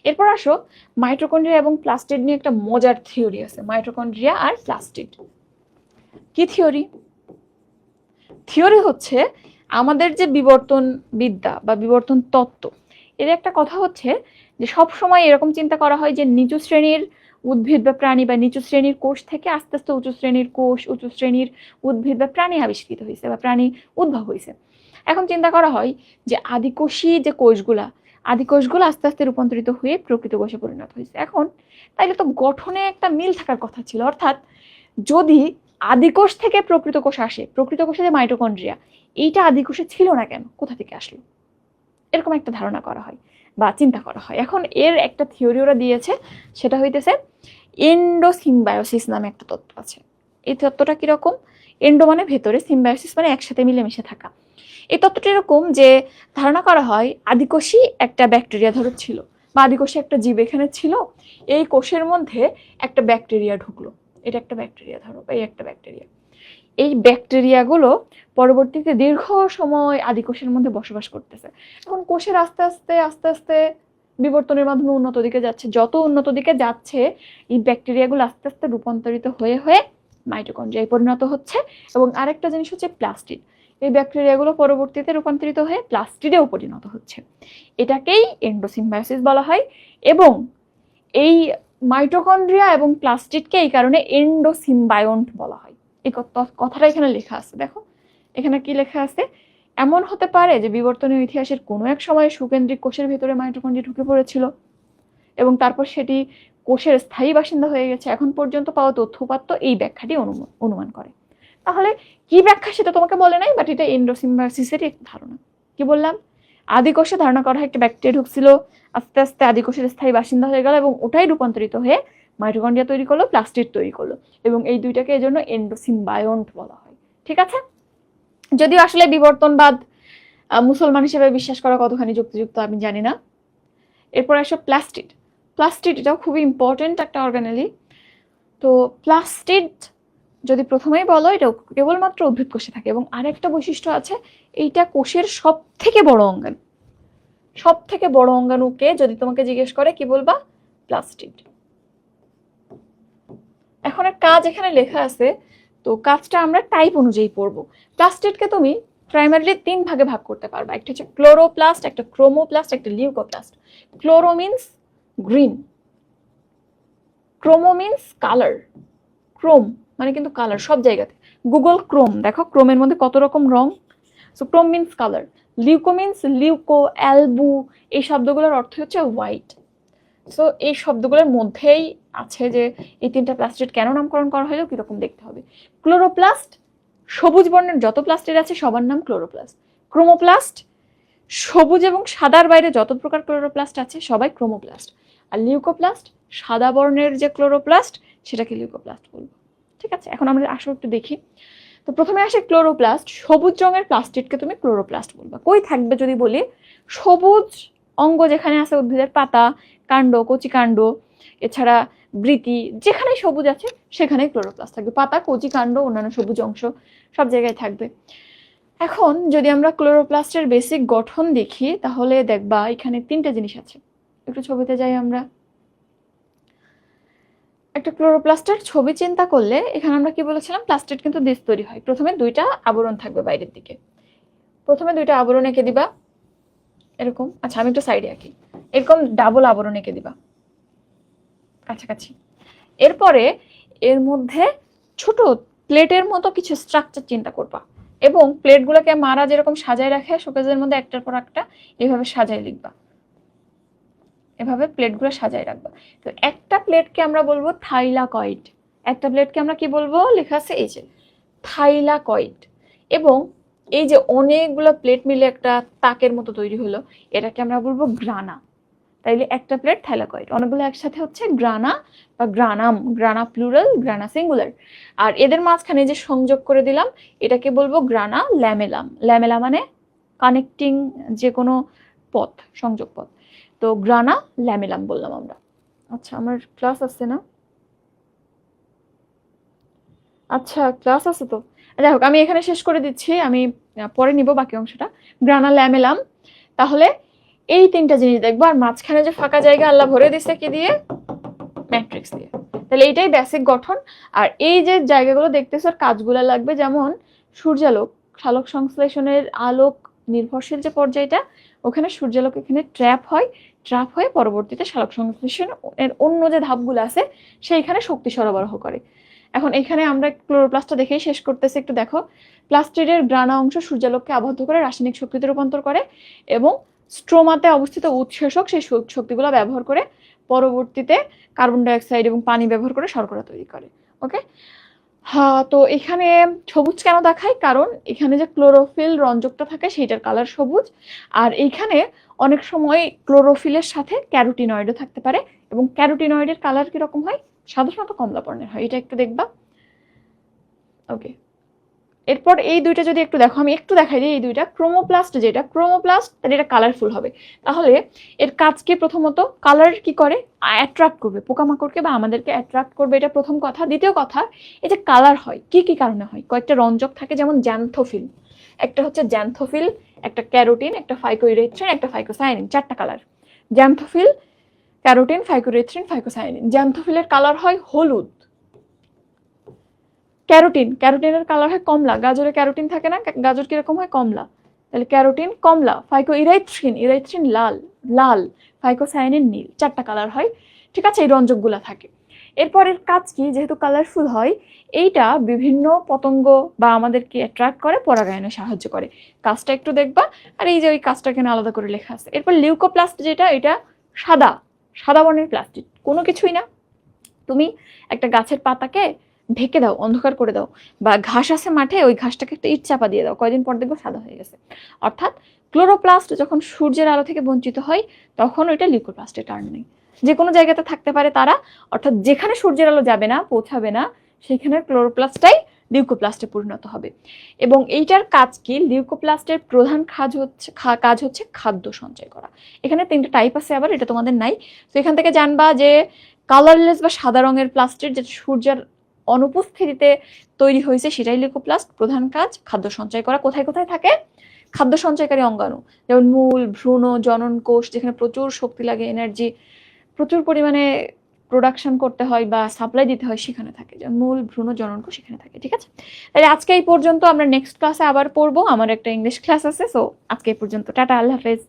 এরপর আসো, মাইটোকন্ড্রিয়া এবং প্লাস্টিড নিয়ে একটা মজার থিওরি আছে, মাইটোকন্ড্রিয়া আর প্লাস্টিড। কি থিওরি? থিওরি হচ্ছে আমাদের যে বিবর্তন বিদ্যা বা বিবর্তন তত্ত্ব, এর একটা কথা হচ্ছে যে সব সময় এরকম চিন্তা করা হয় যে নিচু শ্রেণীর উদ্ভিদ বা প্রাণী বা নিচু শ্রেণীর কোষ থেকে আস্তে আস্তে উঁচু শ্রেণীর কোষ, উঁচু শ্রেণীর উদ্ভিদ বা প্রাণী আবিষ্কৃত হয়েছে বা প্রাণী উদ্ভব হয়েছে। এখন চিন্তা করা হয় যে আদিকোষী যে কোষগুলা, আদিকোষগুলো আস্তে আস্তে রূপান্তরিত হয়ে প্রকৃত কোষে পরিণত হয়েছে। এখন তাইলে তো গঠনে একটা মিল থাকার কথা ছিল, অর্থাৎ যদি আদিকোষ থেকে প্রকৃত কোষ আসে, প্রকৃত কোষে যে মাইটোকন্ড্রিয়া, এইটা আদিকোষে ছিল না কেন, কোথা থেকে আসলো? এরকম একটা ধারণা করা হয় বা চিন্তা করা হয়। এখন এর একটা থিওরি ওরা দিয়েছে, সেটা হইতেছে এন্ডোসিম্বায়োসিস নামে একটা তত্ত্ব আছে। এই তত্ত্বটা কিরকম? এন্ডো মানে ভেতরে, সিম্বায়োসিস মানে একসাথে মিলেমিশে থাকা। এই তত্ত্বটা এরকম যে ধারণা করা হয় আদিকোষী একটা ব্যাকটেরিয়া ধরো ছিল, বা আদিকোষী একটা জীব এখানে ছিল, এই কোষের মধ্যে একটা ব্যাকটেরিয়া ঢুকলো, এটা একটা ব্যাকটেরিয়া ধরো, এই একটা ব্যাকটেরিয়া। এই ব্যাকটেরিয়াগুলো পরবর্তীতে দীর্ঘ সময় আদিকোষের মধ্যে বসবাস করতেছে। এখন কোষের আস্তে আস্তে আস্তে আস্তে বিবর্তনের মাধ্যমে উন্নত দিকে যাচ্ছে, যত উন্নত দিকে যাচ্ছে এই ব্যাকটেরিয়াগুলো আস্তে আস্তে রূপান্তরিত হয়ে হয়ে মাইটোকন্ড্রিয়ায় পরিণত হচ্ছে। এবং আরেকটা জিনিস হচ্ছে প্লাস্টিড, এই ব্যাকটেরিয়াগুলো পরবর্তীতে রূপান্তরিত হয়ে প্লাস্টিডেও পরিণত হচ্ছে। এটাকেই এন্ডোসিম্বায়োসিস বলা হয়। এবং এই মাইটোকন্ড্রিয়া এবং প্লাস্টিডকে এই কারণে এন্ডোসিম্বায়ন্ট বলা হয়। এই কথাটা এখানে লেখা আছে, দেখো এখানে কি লেখা আছে, এমন হতে পারে যে বিবর্তনীয় ইতিহাসের কোনো এক সময় সুকেন্দ্রিক কোষের ভেতরে মাইটোকন্ড্রিয়া ঢুকে পড়েছিল এবং তারপর সেটি কোষের স্থায়ী বাসিন্দা হয়ে গেছে। এখন পর্যন্ত পাওয়া তথ্যপাত্র এই ব্যাখ্যাটি অনুমান করে। তাহলে কি ব্যাখ্যা সেটা তোমাকে বলে নাই, বাট এটা এন্ডোসিম্বায়োসিসেরই একটা ধারণা। কি বললাম? আদিকোষে ধারণা করা হয় একটা ব্যাকটেরিয়া ঢুকছিল, আস্তে আস্তে আদিকোষের স্থায়ী বাসিন্দা হয়ে গেল এবং ওটাই রূপান্তরিত হয়ে মাইটোকন্ড্রিয়া তৈরি করলো, প্লাস্টিড তৈরি করলো, এবং এই দুইটাকে এই জন্য এন্ডোসিম্বায়ন্ট বলা হয়। ঠিক আছে? যদিও আসলে বিবর্তনবাদ মুসলমান হিসেবে বিশ্বাস করা কতখানি যুক্তিযুক্ত আমি জানি না। এরপর আসো প্লাস্টিড। প্লাস্টিড এটাও খুবই ইম্পর্টেন্ট একটা অর্গানেলি। তো প্লাস্টিড যদি প্রথমেই বলো, এটা কেবলমাত্র উদ্ভিদ কোষে থাকে এবং আরেকটা বৈশিষ্ট্য আছে, এইটা কোষের সব থেকে বড় অঙ্গাণু। সব থেকে বড় অঙ্গাণুকে যদি তোমাকে জিজ্ঞেস করে কি বলবা? প্লাস্টিড। এখন এর কাজ এখানে লেখা আছে, তো কাজটা আমরা টাইপ অনুযায়ী পড়বো। প্লাস্টিডকে তুমি প্রাইমারিলি 3 ভাগে ভাগ করতে পারবা, একটা হচ্ছে ক্লোরোপ্লাস্ট, একটা ক্রোমোপ্লাস্ট, একটা leucoplast. Chloro means green, chromo means colour, chrome মানে কিন্তু কালার সব জায়গাতে। গুগল ক্রোম, দেখো ক্রোমের মধ্যে কত রকম রং। So chrome means colour. Leuco means leuco, অ্যালবু, এই শব্দগুলোর অর্থ হচ্ছে হোয়াইট। সো এই শব্দগুলোর মধ্যেই আছে যে এই 3টা প্লাস্টিড কেন নামকরণ করা হলো, কিরকম দেখতে হবে। ক্লোরোপ্লাস্ট সবুজ বর্ণের যত প্লাস্টিড আছে সবার নাম ক্লোরোপ্লাস্ট। ক্রোমোপ্লাস্ট, সবুজ এবং সাদার বাইরে যত প্রকার ক্লোরোপ্লাস্ট আছে সবাই ক্রোমোপ্লাস্ট। আর লিউকোপ্লাস্ট, সাদা বর্ণের যে ক্লোরোপ্লাস্ট সেটাকে লিউকোপ্লাস্ট বলবো। ঠিক আছে, এখন আমরা আসলে একটু দেখি। তো প্রথমে আসে ক্লোরোপ্লাস্ট। সবুজ রঙের প্লাস্টিডকে তুমি ক্লোরোপ্লাস্ট বলবা। কই থাকবে যদি বলি, সবুজ অঙ্গ যেখানে আছে, উদ্ভিদের পাতা, কাণ্ড, কচি কাণ্ড, এছাড়া বৃতি, যেখানে সবুজ আছে সেখানে ক্লোরোপ্লাস্ট থাকবে। পাতা, কচি কাণ্ড, অন্যান্য সবুজ অংশ সব জায়গায় থাকবে। এখন যদি আমরা ক্লোরোপ্লাস্টের বেসিক গঠন দেখি তাহলে দেখবা এখানে তিনটা জিনিস আছে। একটু ছবিতে যাই আমরা। একটা ক্লোরোপ্লাস্টের ছবি চিন্তা করলে এখানে আমরা কি বলেছিলাম, প্লাস্টিড কিন্তু দ্বিজ তৈরি হয়। প্রথমে দুইটা আবরণ থাকবে বাইরের দিকে, প্রথমে দুইটা আবরণ এঁকে দিবা এরকম। আচ্ছা আমি একটু সাইডে আঁকি, এরকম ডাবল আবরণ এঁকে দিবা কাছাকাছি। এরপরে এর মধ্যে ছোট প্লেটের মতো কিছু স্ট্রাকচার চিন্তা করবা, এবং প্লেটগুলোকে মারা যেরকম সাজায় রাখে শোকেজের মধ্যে একটার পর একটা, এভাবে সাজায় লিখবা, এভাবে প্লেটগুলো সাজায় রাখবা। তো একটা প্লেটকে আমরা বলবো থাইলাকয়েড, একটা প্লেটকে আমরা কি বলবো, লেখা আছে এই যে থাইলাকয়েড। এবং এই যে অনেকগুলো প্লেট মিলে একটা তাকের মতো তৈরি হলো, এটাকে আমরা বলবো গ্রানা। তাইলে একটা প্লেট থাইলাকয়েড, অনেকগুলো একসাথে হচ্ছে গ্রানা বা granum. Grana plural, grana singular. আর এদের মাঝখানে যে সংযোগ করে দিলাম এটাকে বলবো গ্রানা ল্যামেলাম। ল্যামেলা মানে কানেক্টিং যে কোনো পথ, সংযোগ পথ। তো গ্রানা ল্যামেলাম বললাম আমরা। আচ্ছা আমার ক্লাস আছে না? আচ্ছা ক্লাস আছে তো, যাই হোক আমি এখানে শেষ করে দিচ্ছি, আমি পরে নিব বাকি অংশটা। গ্রানা ল্যামেলাম। তাহলে এই তিনটা জিনিস দেখবো, আর মাঝখানে যে ফাঁকা জায়গা আল্লাহ ভরে দিচ্ছে কি দিয়ে, ম্যাট্রিক্স দিয়ে। তাহলে এইটাই বেসিক গঠন। আর এই যে জায়গাগুলো দেখতেছো কাজগুলো লাগবে, যেমন সূর্যালোক, সালোক সংশ্লেষণের আলোক নির্ভরশীল যে পর্যায়টা, ওখানে সূর্যালোক এখানে ট্র্যাপ হয়ে পরবর্তীতে সালোক সংশ্লেষণ এর অন্য যে ধাপগুলো আছে সেইখানে শক্তি সরবরাহ করে। এখন এখানে আমরা ক্লোরোপ্লাস্টটা দেখেই শেষ করতেছি, একটু দেখো। প্লাস্টিডের গ্রানা অংশ সূর্যালোককে আবদ্ধ করে রাসায়নিক শক্তিতে রূপান্তর করে, এবং স্ট্রোমাতে অবস্থিত উৎসেচক সেই শক্তিগুলো ব্যবহার করে পরবর্তীতে কার্বন ডাইঅক্সাইড এবং পানি ব্যবহার করে শর্করা তৈরি করে। ওকে, হ্যাঁ। তো এখানে সবুজ কেন দেখায়, কারণ এখানে যে ক্লোরোফিল রঞ্জকটা থাকে সেইটার কালার সবুজ। আর এইখানে অনেক সময় ক্লোরোফিলের সাথে ক্যারোটিনয়েডও থাকতে পারে, এবং ক্যারোটিনয়েডের কালার কিরকম হয়, সাধারণত কমলা বর্ণের হয়। এটা একটু দেখবা। ওকে, এরপর এই দুইটা যদি একটু দেখো, আমি একটু দেখাই দিই। এই দুইটা ক্রোমোপ্লাস্ট, যেটা ক্রোমোপ্লাস্ট এটা কালারফুল হবে। তাহলে এর কাজ কি, প্রথমত কালার কি করে, অ্যাট্রাক্ট করবে পোকামাকড়কে বা আমাদেরকে অ্যাট্রাক্ট করবে, এটা প্রথম কথা। দ্বিতীয় কথা, এই যে কালার হয় কি কি কারণে হয়, কয়েকটা রঞ্জক থাকে, যেমন জ্যান্থোফিল, একটা হচ্ছে জ্যান্থোফিল, একটা ক্যারোটিন, একটা ফাইকোইরেথ্রিন, একটা ফাইকোসায়ানিন, চারটা colour. Xanthophyll, carotene, phycoerythrin, phycocyanin. জ্যান্থোফিলের কালার হয় হলুদ। ক্যারোটিনের কালার হয় কমলা। গাজরে ক্যারোটিন থাকে না, গাজর কিরকম হয়, কমলা। তাহলে ক্যারোটিন কমলা। ইরাইথ্রিন লাল, ফাইকোসায়ানিন নীল। চারটা কালার হয়। ঠিক আছে, এই রঞ্জকগুলা থাকে। এরপরের কাজ কি, যেহেতু কালারফুল হয়, এইটা বিভিন্ন পতঙ্গ বা আমাদেরকে অ্যাট্রাক্ট করে, পরাগায়নে সাহায্য করে। কাজটা একটু দেখবা। আর এই যে ওই কাজটা এখানে আলাদা করে লেখা আছে। এরপর লিউকোপ্লাস্ট, যেটা এটা সাদা বর্ণের প্লাস্টিক, কোনো কিছুই না। তুমি একটা গাছের পাতাকে ঢেকে দাও, অন্ধকার করে দাও, বা ঘাস আছে মাঠে, ওই ঘাসটাকে একটা ইট চাপা দিয়ে দাও, কয়দিন পর দেখবো সাদা হয়ে গেছে। অর্থাৎ ক্লোরোপ্লাস্ট যখন সূর্যের আলো থেকে বঞ্চিত হয় তখন ওইটা লিউকোপ্লাস্টে টার্ন নেই। যে কোনো জায়গাতে থাকতে পারে তারা, অর্থাৎ যেখানে সূর্যের আলো যাবে না, পৌঁছাবে না, সেখানে ক্লোরোপ্লাস্টটাই লিউকোপ্লাস্টে পরিণত হবে। এবং এইটার কাজ কি, লিউকোপ্লাস্টের প্রধান কাজ হচ্ছে খাদ্য সঞ্চয় করা। এখানে তিনটা টাইপ আছে, আবার এটা তোমাদের নাই। তো এখান থেকে জানবা যে কালারলেস বা সাদা রঙের প্লাস্টিক, যেটা সূর্যের অনুপস্থিতিতে তৈরি হয়েছে, সেটাই লিউকোপ্লাস্ট। প্রধান কাজ খাদ্য সঞ্চয় করা। কোথায় কোথায় থাকে, খাদ্য সঞ্চয়কারী অঙ্গাণু, যেমন মূল, ভ্রূণ, জনন কোষ, যেখানে প্রচুর শক্তি লাগে, এনার্জি প্রচুর পরিমাণে প্রোডাকশন করতে হয় বা সাপ্লাই দিতে হয়, সেখানে থাকে। যেমন মূল, ভ্রূণ, জনন কোষ সেখানে থাকে। ঠিক আছে, তাহলে আজকে এই পর্যন্ত। আমরা নেক্সট ক্লাসে আবার পড়বো, আমার একটা ইংলিশ ক্লাস আছে। সো আজকে এই পর্যন্ত, টাটা, আল্লাহ হাফেজ।